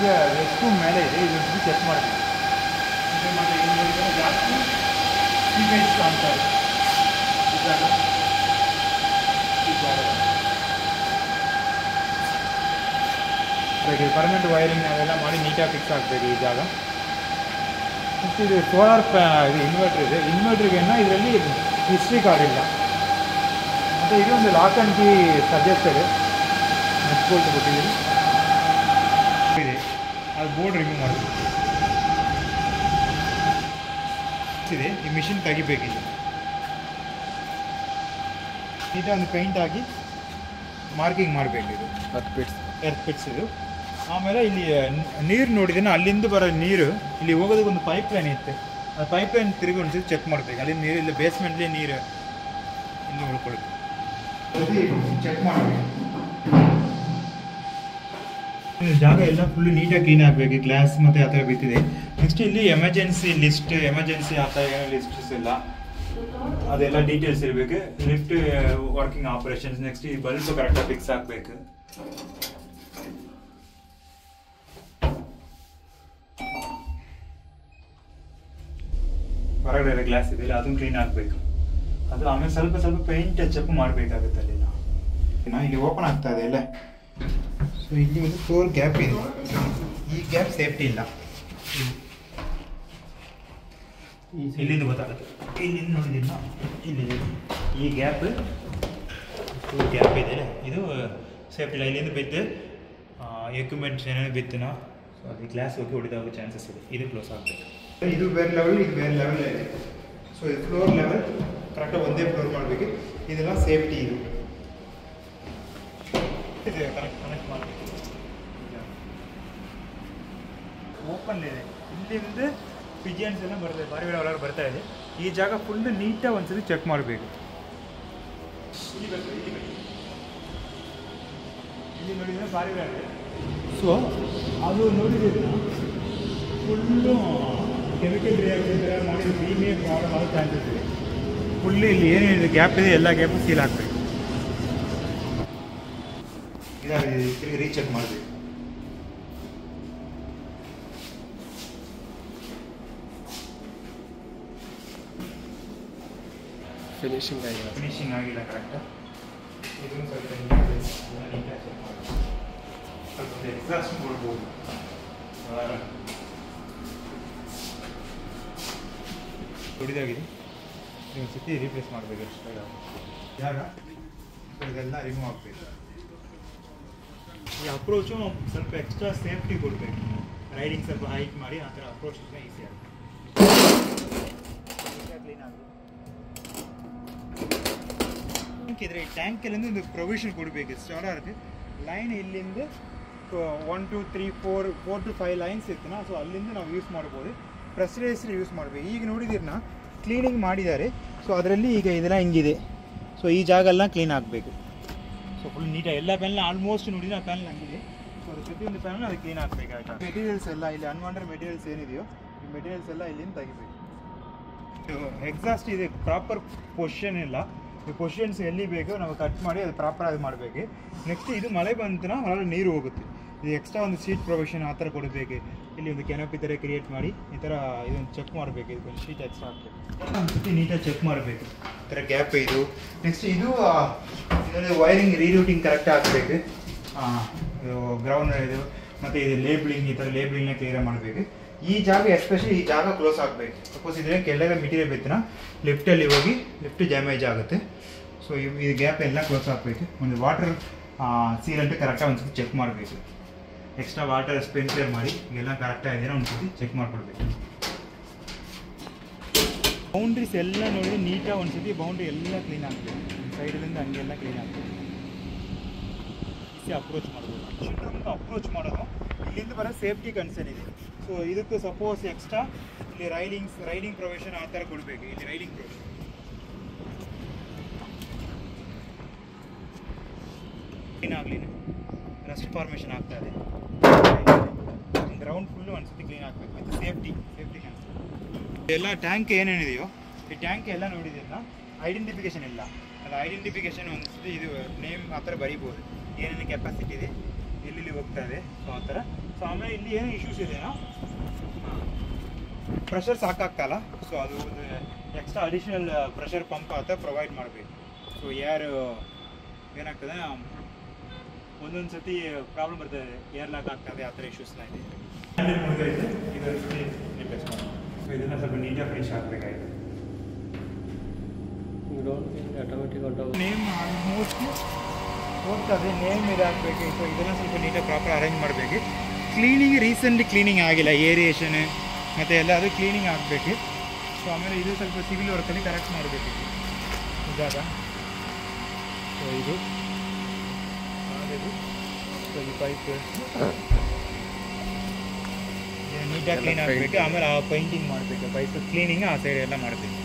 ಈಗ ಎಷ್ಟು ಮೇಲೆ ಇದೆ ಇದೊಂದು ಚೆಕ್ ಮಾಡಬೇಕು. ಮತ್ತು ಇನ್ನೊಂದು ಜಾಸ್ತಿ ಸೀವೇಜ್ ಕಾಣ್ತಾರೆ ಈ ಪರ್ಮನೆಂಟ್ ವೈರಿಂಗ್ ಅವೆಲ್ಲ ಮಾಡಿ ನೀಟಾಗಿ ಫಿಕ್ಸ್ ಆಗಬೇಕು ಈ ಜಾಗ. ಮತ್ತು ಇದು ಸೋಲಾರ್ ಇದು ಇನ್ವರ್ಟ್ರ್ ಇದೆ. ಇನ್ವರ್ಟ್ರಿಗೇನ ಇದರಲ್ಲಿ ಹಿಸ್ಟ್ರಿ ಕಾರ್ಡ್ ಇಲ್ಲ. ಮತ್ತು ಇದು ಒಂದು lock and key suggested net bolt ಕೊಟ್ಟಿದ್ದೀವಿ ಇದೆ. ಅದು ಬೋರ್ಡ್ ರಿಮೂವ್ ಮಾಡಬೇಕು ಇದೆ. ಈ ಮಿಷಿನ್ ತೆಗಿಬೇಕಿಲ್ಲ. ನೀಟಾಗಿ ಒಂದು ಪೇಂಟ್ ಹಾಕಿ ಮಾರ್ಕಿಂಗ್ ಮಾಡಬೇಕು. ಇದು ಎರ್ತ್ ಪಿಟ್ಸ್ ಇದು. ಆಮೇಲೆ ಇಲ್ಲಿ ನೀರು ನೋಡಿದ್ದೀನಿ, ಅಲ್ಲಿಂದ ಬರೋ ನೀರು ಇಲ್ಲಿ ಹೋಗೋದಕ್ಕೆ ಒಂದು ಪೈಪ್ ಲೈನ್ ಇರುತ್ತೆ. ಆ ಪೈಪ್ ಲೈನ್ ತಿರುಗಿ ಒಂದ್ಸತಿ ಚೆಕ್ ಮಾಡಬೇಕು. ಅಲ್ಲಿ ನೀರು ಇಲ್ಲಿ ಬೇಸ್ಮೆಂಟ್ಲಿ ನೀರು ಇಲ್ಲಿ ಉಳ್ಕೊಳ್ಬೇಕು. ಚೆಕ್ ಮಾಡಬೇಕು. ಜಾಗ ಎಲ್ಲ ಫುಲ್ ನೀಟಾಗಿ ಕ್ಲೀನ್ ಆಗಬೇಕು. ಗ್ಲಾಸ್ ಮತ್ತು ಆ ಥರ ಬಿತ್ತಿದೆ. ನೆಕ್ಸ್ಟ್ ಇಲ್ಲಿ ಎಮರ್ಜೆನ್ಸಿ ಲಿಸ್ಟ್, ಎಮರ್ಜೆನ್ಸಿ ಆ ಥರ ಏನೋ ಲಿಸ್ಟ್ಸ್ ಇಲ್ಲ, ಅದೆಲ್ಲ ಡೀಟೇಲ್ಸ್ ಇರಬೇಕು. Lift working operations. ನೆಕ್ಸ್ಟ್ ಈ ಬಲ್ಬ್ ಕರೆಕ್ಟಾಗಿ ಫಿಕ್ಸ್ ಆಗಬೇಕು. ಹೊರಗಡೆ ಗ್ಲಾಸ್ ಇದೆ, ಅದನ್ನು ಕ್ಲೀನ್ ಆಗಬೇಕು. ಅದು ಆಮೇಲೆ ಸ್ವಲ್ಪ ಸ್ವಲ್ಪ ಪೇಂಟ್ ಟಚಪ್ ಮಾಡಬೇಕಾಗುತ್ತೆ. ಅಲ್ಲೆಲ್ಲ ಇಲ್ಲಿ ಓಪನ್ ಆಗ್ತಾ ಇದೆ ಎಲ್ಲ. ಸೊ ಇಲ್ಲಿ ಒಂದು ಫ್ಲೋರ್ ಗ್ಯಾಪ್ ಇದೆ. ಈ ಗ್ಯಾಪ್ ಸೇಫ್ಟಿ ಇಲ್ಲ. ಇಲ್ಲಿಂದ ಗೊತ್ತಾಗುತ್ತೆ. ಇಲ್ಲಿಂದ ನೋಡಿದಿಲ್ಲ, ಇಲ್ಲಿ ಈ ಗ್ಯಾಪ್ ಫ್ಲೋರ್ ಗ್ಯಾಪ್ ಇದೆ. ಇದು ಸೇಫ್ಟಿ ಇಲ್ಲ. ಇಲ್ಲಿಂದ ಬಿದ್ದು ಎಕ್ವಿಪ್ಮೆಂಟ್ಸ್ ಏನೇನು ಬಿತ್ತನ ಸೊ ಅದು ಗ್ಲಾಸ್ ಹೋಗಿ ಹೊಡೆದಾಗೋ ಚಾನ್ಸಸ್ ಇದೆ. ಇದು ಕ್ಲೋಸ್ ಆಗಬೇಕು. ಇದು ಬೇರೆ ಲೆವೆಲ್, ಇದು ಬೇರೆ ಲೆವೆಲ್ ಇದೆ. ಸೊ ಇದು ಫ್ಲೋರ್ ಲೆವೆಲ್ ಕರೆಕ್ಟಾಗಿ ಒಂದೇ ಫ್ಲೋರ್ ಮಾಡಬೇಕು. ಇದೆಲ್ಲ ಸೇಫ್ಟಿ. ಇದು ಕನೆಕ್ಟ್ ಮಾಡಬೇಕು. ಓಪನ್ ಇದೆ. ಇಲ್ಲಿಂದ ಪಿಜಿಯನ್ಸ್ ಎಲ್ಲ ಬರ್ತದೆ, ಪಾರಿವಾಳ ಒಳಗೆ ಬರ್ತಾ ಇದೆ. ಈ ಜಾಗ ಫುಲ್ ನೀಟಾಗಿ ಒಂದ್ಸತಿ ಚೆಕ್ ಮಾಡಬೇಕು. ಇಲ್ಲಿ ನೋಡಿದರೆ ಪಾರಿವಾಳ ಇದೆ. ಸೊ ಅದು ನೋಡಿದ್ರೆ ಫುಲ್ಲು ಕೆಮಿಕಲ್ ರಿಯಾಕ್ಷನ್ ಮಾಡಿ ಕ್ಲೀನೇ ಪ್ರಾಬ್ಲಮ್ ಆಗೋ ಚಾನ್ಸಸ್ ಇದೆ. ಫುಲ್ ಇಲ್ಲಿ ಏನೇನಿದೆ ಗ್ಯಾಪ್ ಇದೆ ಎಲ್ಲ ಗ್ಯಾಪು ಸೀಲ್ ಆಗಬೇಕು. ಇದಾಗಿ ರೀಚೆಕ್ ಮಾಡಬೇಕು. ಫಿನಿಶಿಂಗ್ ಆಗಿಲ್ಲ ಕರೆಕ್ಟಾ. ಇದನ್ನು ಸ್ವಲ್ಪ ನೀಟಾಗಿ ಚೆಕ್ ಮಾಡಬೇಕು. ಸ್ವಲ್ಪ ಎಕ್ಸಾಸ್ಟ್ ಕೊಡ್ಬೋದು. ಹೊಡಿದಾಗಿದೆ. ಒಂದು ಸತಿ ರೀಪ್ಲೇಸ್ ಮಾಡಬೇಕು. ಎಕ್ಸ್ಟ್ರಾ ಜಾಗ ಇದೆಲ್ಲ ರಿಮೂವ್ ಆಗಬೇಕು. ಈ ಅಪ್ರೋಚು ಸ್ವಲ್ಪ ಎಕ್ಸ್ಟ್ರಾ ಸೇಫ್ಟಿ ಕೊಡಬೇಕು. ರೈಡಿಂಗ್ ಸ್ವಲ್ಪ ಹೈಟ್ ಮಾಡಿ ಆ ಥರ ಅಪ್ರೋಚ್ ಈಸಿ ಆಗುತ್ತೆ. ಕ್ಲೀನ್ ಆಗುತ್ತೆ. ಇದ್ರೆ ಈ ಟ್ಯಾಂಕಲ್ಲಿಂದ ಒಂದು ಪ್ರೊವಿಷನ್ ಕೊಡಬೇಕು. ಸ್ಟಾರ್ಟ್ ಲೈನ್ ಇಲ್ಲಿಂದ 1 2 3 4 to 5 ಲೈನ್ಸ್ ಇರ್ತನ. ಸೊ ಅಲ್ಲಿಂದ ನಾವು ಯೂಸ್ ಮಾಡ್ಬೋದು. ಪ್ರೆಸ್ಟೈಸರ್ ಯೂಸ್ ಮಾಡಬೇಕು. ಈಗ ನೋಡಿದಿರನ್ನ ಕ್ಲೀನಿಂಗ್ ಮಾಡಿದ್ದಾರೆ. ಸೊ ಅದರಲ್ಲಿ ಈಗ ಇದೆಲ್ಲ ಹಿಂಗಿದೆ. ಸೊ ಈ ಜಾಗ ಎಲ್ಲ ಕ್ಲೀನ್ ಆಗಬೇಕು. ಸೊ ಫುಲ್ ನೀಟಾಗಿ ಎಲ್ಲ ಪ್ಯಾನಲ್ ಆಲ್ಮೋಸ್ಟ್ ನೋಡಿದ್ರೆ ಆ ಪ್ಯಾನಲ್ ಹಂಗಿದೆ. ಸೊ ಅದ್ರ ಪ್ರತಿಯೊಂದು ಪ್ಯಾನಲ್ ಅದು ಕ್ಲೀನ್ ಆಗಬೇಕಾಯ್ತು. ಮೆಟೀರಿಯಲ್ಸ್ ಎಲ್ಲ ಇಲ್ಲಿ ಅನ್ವಾಂಟೆಡ್ ಮೆಟೀರಿಯಲ್ಸ್ ಏನಿದೆಯೋ ಈ ಮೆಟೀರಿಯಲ್ಸ್ ಎಲ್ಲ ಇಲ್ಲಿಂದ ತೆಗಿಬೇಕು. ಎಕ್ಸಾಸ್ಟ್ ಇದೆ ಪ್ರಾಪರ್ ಪೊಸಿಷನ್ ಇಲ್ಲ. ಈ ಪೊಸಿಷನ್ಸ್ ಎಲ್ಲಿ ಬೇಕೋ ನಾವು ಕಟ್ ಮಾಡಿ ಅದು ಪ್ರಾಪರ್ ಆಗಿ ಮಾಡಬೇಕು. ನೆಕ್ಸ್ಟ್ ಇದು ಮಳೆ ಬಂತನ ಹೊರಗೆ ನೀರು ಹೋಗುತ್ತೆ. ಇದು ಎಕ್ಸ್ಟ್ರಾ ಒಂದು ಸೀಟ್ ಪ್ರೊವಿಷನ್ ಆ ಥರ ಕೊಡಬೇಕು. ಇಲ್ಲಿ ಒಂದು ಕೆನಪಿ ಥರ ಕ್ರಿಯೇಟ್ ಮಾಡಿ ಈ ಥರ ಇದನ್ನು ಚೆಕ್ ಮಾಡಬೇಕು. ಇದಕ್ಕೊಂದು ಶೀಟ್ ಎಕ್ಸ್ಟ್ರಾ ಹಾಕಬೇಕು. ಒಂದು ಸತಿ ನೀಟಾಗಿ ಚೆಕ್ ಮಾಡಬೇಕು. ಈ ಥರ ಗ್ಯಾಪ್ ಇದು. ನೆಕ್ಸ್ಟ್ ಇದು ಇದರಲ್ಲಿ ವೈರಿಂಗ್ ರೀರೂಟಿಂಗ್ ಕರೆಕ್ಟಾಗಿ ಆಗಬೇಕು. ಗ್ರೌಂಡ್ ಇದು ಮತ್ತು ಇದು ಲೇಬ್ಲಿಂಗ್, ಈ ಥರ ಲೇಬ್ಲಿಂಗ್ನ ಕ್ಲಿಯರ್ ಮಾಡಬೇಕು. ಈ ಜಾಗ ಎಸ್ಪೆಷಲಿ ಈ ಜಾಗ ಕ್ಲೋಸ್ ಆಗಬೇಕು. ಸಪೋಸ್ ಇದ್ರೆ ಕೆಳಗೆ ಮೆಟೀರಿಯಲ್ ಬಿತ್ತನ ಲಿಫ್ಟಲ್ಲಿ ಹೋಗಿ ಲಿಫ್ಟ್ ಡ್ಯಾಮೇಜ್ ಆಗುತ್ತೆ. ಸೊ ಈ ಗ್ಯಾಪ್ ಎಲ್ಲ ಕ್ಲೋಸ್ ಆಗಬೇಕು. ಒಂದು ವಾಟರ್ ಸೀಲಂಟು ಕರೆಕ್ಟಾಗಿ ಒಂದ್ಸತಿ ಚೆಕ್ ಮಾಡಬೇಕು. ಎಕ್ಸ್ಟ್ರಾ ವಾಟರ್ ಸ್ಪ್ರಿಂಕ್ಲರ್ ಮಾಡಿ ಎಲ್ಲ ಕರೆಕ್ಟಾಗಿದೆಯೋ ಒಂದ್ಸತಿ ಚೆಕ್ ಮಾಡಿಕೊಡ್ಬೇಕು. ಬೌಂಡ್ರೀಸ್ ಎಲ್ಲ ನೋಡಿ ನೀಟಾಗಿ ಒಂದ್ಸತಿ ಬೌಂಡ್ರಿ ಎಲ್ಲ ಕ್ಲೀನ್ ಆಗಬೇಕು. ಸೈಡಲ್ಲಿಂದ ಹಂಗೆಲ್ಲ ಕ್ಲೀನ್ ಆಗಬೇಕು. ಈಸಿ ಅಪ್ರೋಚ್ ಮಾಡ್ಬೋದು. ಶುದ್ಧ ಅಪ್ರೋಚ್ ಮಾಡೋದು ಇಲ್ಲಿಂದ ಬರೋ ಸೇಫ್ಟಿ ಕನ್ಸರ್ನ್ ಇದೆ. ಸೊ ಇದಕ್ಕೆ ಸಪೋಸ್ ಎಕ್ಸ್ಟ್ರಾ ಇಲ್ಲಿ ರೈಡಿಂಗ್ ಪ್ರೊವಿಷನ್ ಆ ಥರ ಕೊಡಬೇಕು. ಇಲ್ಲಿ ರೈಡಿಂಗ್ ಪ್ರೊವಿಷನ್ ಕ್ಲೀನ್ ಆಗಲಿ. ರಸ್ಟ್ ಫಾರ್ಮೇಷನ್ ಆಗ್ತಾ ಇದೆ. ಗ್ರೌಂಡ್ ಫುಲ್ಲು ಒಂದ್ಸತಿ ಕ್ಲೀನ್ ಆಗಬೇಕು. ಮತ್ತು ಸೇಫ್ಟಿ ಕನ್ಸರ್ನ್ ಎಲ್ಲ ಟ್ಯಾಂಕ್ ಏನೇನಿದೆಯೋ ಈ ಟ್ಯಾಂಕ್ ಎಲ್ಲ ನೋಡಿದ್ರನ್ನ ಐಡೆಂಟಿಫಿಕೇಷನ್ ಇಲ್ಲ. ಅದು ಐಡೆಂಟಿಫಿಕೇಷನ್ ಒಂದ್ಸತಿ ಇದು ನೇಮ್ ಆ ಥರ ಬರೀಬೋದು. ಏನೇನು ಕೆಪಾಸಿಟಿ ಇದೆ, ಎಲ್ಲಿ ಹೋಗ್ತಾ ಇದೆ. ಸೊ ಆ ಥರ ಸೊ ಆಮೇಲೆ ಇಲ್ಲಿ ಏನು ಇಶ್ಯೂಸ್ ಇದೆಯಾ, ಪ್ರೆಷರ್ ಸಾಕಾಗ್ತಲ್ಲ, ಸೊ ಅದು ಒಂದು ಎಕ್ಸ್ಟ್ರಾ ಅಡಿಷನಲ್ ಪ್ರೆಷರ್ ಪಂಪ್ ಅಂತ ಪ್ರೊವೈಡ್ ಮಾಡಬೇಕು. ಸೊ ಏರ್ ಏನಾಗ್ತದೆ, ಒಂದೊಂದು ಸತಿ ಪ್ರಾಬ್ಲಮ್ ಬರ್ತದೆ, ಏರ್ ಲಾಕ್ ಆಗ್ತದೆ, ಆ ಥರ ಇಶ್ಯೂಸ್ನ ಇದೆ. ಮುಗಿದೈತೆ, ಇದನ್ನು ರಿಪ್ಲೇಸ್ ಮಾಡಿ. ಸೊ ಇದನ್ನು ಸ್ವಲ್ಪ ನೀಟಾಗಿ ಫಿನಿಶ್ ಆಗಬೇಕಾಗಿದೆ. ನೇಮ್ ಆಲ್ಮೋಸ್ಟ್ ಹೋಗ್ತದೆ, ನೇಮ್ ಇದಾಗಬೇಕು. ಸೊ ಇದನ್ನು ಸ್ವಲ್ಪ ನೀಟಾಗಿ ಪ್ರಾಪರ್ ಅರೇಂಜ್ ಮಾಡಬೇಕು. ಕ್ಲೀನಿಂಗ್ ರೀಸೆಂಟ್ಲಿ ಕ್ಲೀನಿಂಗ್ ಆಗಿಲ್ಲ, ಏರಿಯೇಷನ್ ಮತ್ತು ಎಲ್ಲ ಅದು ಕ್ಲೀನಿಂಗ್ ಆಗಬೇಕು. ಸೊ ಆಮೇಲೆ ಇದು ಸ್ವಲ್ಪ ಸಿವಿಲ್ ವರ್ಕಲ್ಲಿ ಕರೆಕ್ಟ್ ಮಾಡಬೇಕು ಜಾಗ. ಸೊ ಇದು ಸೊ ಈ ಪೈಪ್ ನೀಟಾಗಿ ಕ್ಲೀನ್ ಆಗಬೇಕು. ಆಮೇಲೆ ಆ ಪೈಂಟಿಂಗ್ ಮಾಡಬೇಕು, ಪೈಪ್ ಕ್ಲೀನಿಂಗ್ ಆ ಸೈಡ್ ಎಲ್ಲ ಮಾಡಬೇಕು.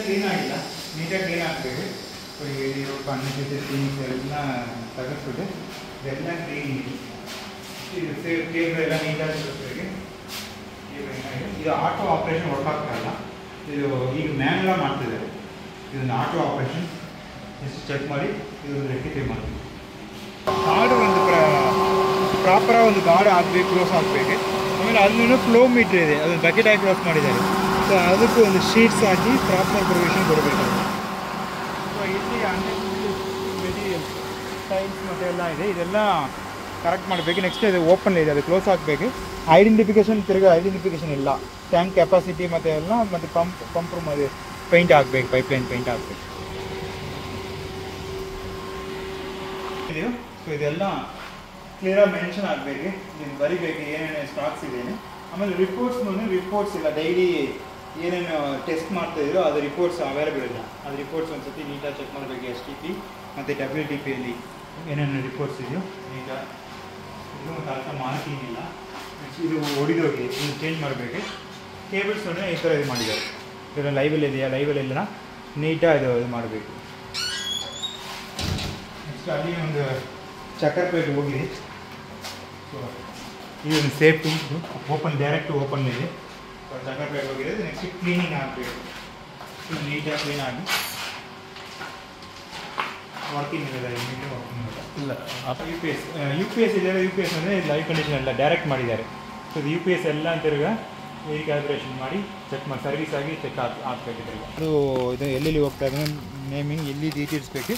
ಕ್ಲೀನ್ ಆಗಿಲ್ಲ, ನೀಟಾಗಿ ಕ್ಲೀನ್ ಆಗಬೇಕು. ಸೊ ಇರೋ ಕಣ್ಣಿಗೆ ಥಿಂಗ್ಸ್ ಎಲ್ಲ ತೆಗೆದ್ಬಿಟ್ಟು ಇದೆಲ್ಲ ಕ್ಲೀನಿಂಗ್, ಇದು ಕೇಬಲ್ ಎಲ್ಲ ನೀಟಾಗಿ ಇರಬೇಕು. ಇದು ಆಟೋ ಆಪ್ರೇಷನ್ ವರ್ಕ್ ಆಗ್ತಾಯಿಲ್ಲ, ಇದು ಈಗ ಮ್ಯಾನ್ಯಲ್ ಮಾಡ್ತಿದ್ದಾರೆ. ಇದೊಂದು ಆಟೋ ಆಪ್ರೇಷನ್ ಎಷ್ಟು ಚೆಕ್ ಮಾಡಿ ಇದೊಂದು ರೆಕ್ಟಿಫೈ ಮಾಡ್ತೀವಿ. ಗಾರ್ಡ್ ಒಂದು ಪ್ರಾಪರಾಗಿ ಒಂದು ಗಾರ್ಡ್ ಆಗಬೇಕು, ಕ್ಲೋಸ್ ಆಗಬೇಕು. ಆಮೇಲೆ ಅಲ್ಲೂ ಫ್ಲೋ ಮೀಟ್ರ್ ಇದೆ, ಅದೊಂದು ಬಕೆಟ್ ಆಗಿ ಕ್ಲೋಸ್ ಮಾಡಿದ್ದಾರೆ. ಸೊ ಅದಕ್ಕೂ ಒಂದು ಶೀಟ್ಸ್ ಹಾಕಿ ಪ್ರಾಪರ್ ಪ್ರೊವಿಷನ್ ಕೊಡಬೇಕು. ಸೊ ಇಲ್ಲಿ ಮೆಟೀರಿಯಲ್ಸ್ ಟೈಲ್ಸ್ ಮತ್ತು ಎಲ್ಲ ಇದೆ, ಇದೆಲ್ಲ ಕರೆಕ್ಟ್ ಮಾಡಬೇಕು. ನೆಕ್ಸ್ಟ್ ಇದು ಓಪನ್ ಇದೆ, ಅದು ಕ್ಲೋಸ್ ಆಗಬೇಕು. ಐಡೆಂಟಿಫಿಕೇಷನ್ ಇಲ್ಲ, ಟ್ಯಾಂಕ್ ಕೆಪಾಸಿಟಿ ಮತ್ತು ಎಲ್ಲ, ಮತ್ತು ಪಂಪ್ ರೂಮ್ ಅದು ಪೇಂಟ್ ಆಗಬೇಕು, ಪೈಪ್ಲೈನ್ ಪೇಂಟ್ ಆಗಬೇಕು. ಇದೆಯೋ ಸೊ ಇದೆಲ್ಲ ಕ್ಲಿಯರಾಗಿ ಮೆನ್ಷನ್ ಆಗಬೇಕು, ನೀನು ಬರಿಬೇಕು ಏನೇನು ಸ್ಟಾಕ್ಸ್ ಇದೇನೆ. ಆಮೇಲೆ ರಿಪೋರ್ಟ್ಸ್ ಇಲ್ಲ, ಡೈಲಿ ಏನೇನು ಟೆಸ್ಟ್ ಮಾಡ್ತಾಯಿದ್ರು ಅದು ರಿಪೋರ್ಟ್ಸ್ ಅವೈಲೇಬಲ್ ಇಲ್ಲ. ಅದು ರಿಪೋರ್ಟ್ಸ್ ಒಂದು ಸತಿ ನೀಟಾಗಿ ಚೆಕ್ ಮಾಡಬೇಕು. STP ಮತ್ತು WTPಯಲ್ಲಿ ಏನೇನು ರಿಪೋರ್ಟ್ಸ್ ಇದೆಯೋ ನೀಟಾಗಿ, ಇದು ಒಂದು ಅರ್ಥ ಮಾರ್ಕಿಂಗ್ ಇಲ್ಲ. ಇದು ಹೊಡಿದೋಗಿ ಇದು ಚೇಂಜ್ ಮಾಡಬೇಕು. ಕೇಬಲ್ಸ್ ಈ ಥರ ಇದು ಮಾಡಿದ್ದಾರೆ, ಇದರ ಲೈವಲ್ಲಿ ಇದೆಯಾ, ಲೈವಲ್ಲೆಲ್ಲ ನೀಟಾಗಿ ಇದು ಮಾಡಬೇಕು. ನೆಕ್ಸ್ಟ್ ಅಲ್ಲಿ ಒಂದು ಚಕ್ಕರ್ ಪ್ಲೇಟ್ ಹೋಗಿದೆ. ಸೊ ಇದು ಒಂದು ಸೇಫ್ಟಿ ಓಪನ್, ಡೈರೆಕ್ಟ್ ಓಪನ್ ಇದೆ. ಸೊ ಚಕ್ಕರ್ ಪ್ಲೇಟ್ ಹೋಗಿದೆ. ನೆಕ್ಸ್ಟ್ ಕ್ಲೀನಿಂಗ್ ಆಗಬೇಕು, ನೀಟಾಗಿ ಕ್ಲೀನ್ ಆಗಿ ವರ್ಕಿಂಗ್ ಇದೆ, ನೀಟಾಗಿ ವರ್ಕಿಂಗ್ ಇಲ್ಲ. UPS ಇದೆ. UPS ಅಂದರೆ ಲೈವ್ ಕಂಡೀಷನ್ ಎಲ್ಲ ಡೈರೆಕ್ಟ್ ಮಾಡಿದ್ದಾರೆ. ಸೊ ಇದು UPS ಎಲ್ಲ ತಿರ್ಗ ರೀಕ್ಯಾಲ್ಕುಲೇಷನ್ ಮಾಡಿ ಚೆಕ್ ಮಾಡಿ ಸರ್ವಿಸ್ ಆಗಿ ಚೆಕ್ ಹಾಕ್ಬೇಕಿದ್ರೆ ಅದು ಇದು ಎಲ್ಲೆಲ್ಲಿ ಹೋಗ್ತಾ ಇದೆ ನೇಮಿಂಗ್ ಎಲ್ಲಿ ಇರಿಸ್ಬೇಕು.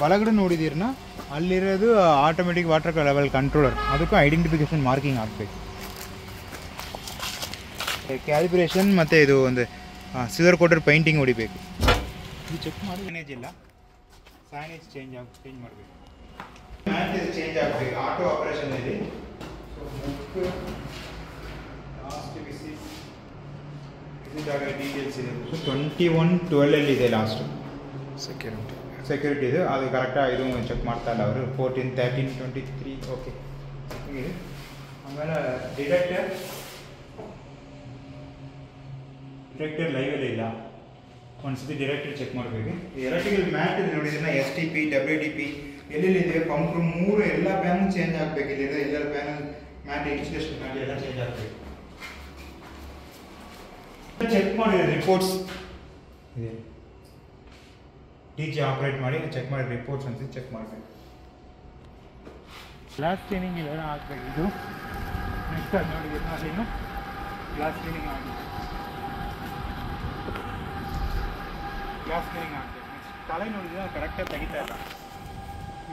ಬಲಗಡೆ ನೋಡಿದಿರನ್ನ ಅಲ್ಲಿರೋದು ಆಟೋಮೆಟಿಕ್ ವಾಟರ್ ಲೆವೆಲ್ ಕಂಟ್ರೋಲರ್, ಅದಕ್ಕೂ ಐಡೆಂಟಿಫಿಕೇಷನ್ ಮಾರ್ಕಿಂಗ್ ಆಗಬೇಕು. ಕ್ಯಾಲಿಬ್ರೇಷನ್ ಮತ್ತು ಇದು ಒಂದು ಸಿಲ್ವರ್ ಕೋಟರ್ ಪೈಂಟಿಂಗ್ ಹೊಡಿಬೇಕು. ಇದು ಚೆಕ್ ಮಾಡಿ ಸೈನೇಜ್ ಇಲ್ಲ, ಸೈನೇಜ್ ಚೇಂಜ್ ಮಾಡಬೇಕು. ಮ್ಯಾಟ್ ಇದು ಚೇಂಜ್ ಆಗಬೇಕು, ಆಟೋ ಆಪರೇಷನ್ ಇದೆ. ಸೊ ಬುಕ್ ಲಾಸ್ಟ್ ಬಿಸಿ ಇದು ಜಾಗ ಡೀಟೇಲ್ಸ್ ಇದೆ. ಸೊ 21/12 ಇದೆ ಲಾಸ್ಟ್ ಸೆಕ್ಯೂರಿಟಿ ಇದು, ಅದು ಕರೆಕ್ಟಾಗಿ ಇದು ಚೆಕ್ ಮಾಡ್ತಾ ಇಲ್ಲ ಅವರು. 14, 13, 23 ಓಕೆ ಹೀಗಿದೆ. ಆಮೇಲೆ ಡಿಟೆಕ್ಟರ್ ಲೈವಲ್ಲಿ ಇಲ್ಲ, ಒಂದ್ಸತಿ ಡೈರೆಕ್ಟರ್ ಚೆಕ್ ಮಾಡಬೇಕು. ಎಲೆಕ್ಟ್ರಿಕಲ್ ಮ್ಯಾಟ್ ನೋಡಿದ್ರೆ STP WTP ಎಲ್ಲೆಲ್ಲಿದೆ, ಪಂಪ್ ರೂಮ್ 3 ಎಲ್ಲ ಪ್ಯಾನು ಚೇಂಜ್ ಆಗಬೇಕು. ಇಲ್ಲಿದೆ ಎಲ್ಲ ಪ್ಯಾನಲ್ ಮ್ಯಾಟ್ ಇನ್ಸ್ಟಲೇಷನ್ ಮ್ಯಾಟ್ ಎಲ್ಲ ಚೇಂಜ್ ಆಗಬೇಕು. ಚೆಕ್ ಮಾಡಿ ರಿಪೋರ್ಟ್ಸ್ ಇದೆ, DG ಆಪ್ರೇಟ್ ಮಾಡಿ ಚೆಕ್ ಮಾಡಿ ರಿಪೋರ್ಟ್ಸ್ ಅಂತ ಚೆಕ್ ಮಾಡಬೇಕು. ಗ್ಲಾಸ್ ಕ್ಲೀನಿಂಗ್ ಇಲ್ಲ ಆಗಬೇಕು. ಇದು ನೆಕ್ಸ್ಟ್ ಅದು ನೋಡಿ ಇನ್ನು ಗ್ಲಾಸ್ ಕ್ಲೀನಿಂಗ್ ಆಗಿದೆ, ಗ್ಲಾಸ್ ಕ್ಲೀನಿಂಗ್ ಆಗಬೇಕು. ನೆಕ್ಸ್ಟ್ ತಲೆ ನೋಡಿದ್ರೆ ಕರೆಕ್ಟಾಗಿ ತೆಗಿತಾ ಇಲ್ಲ,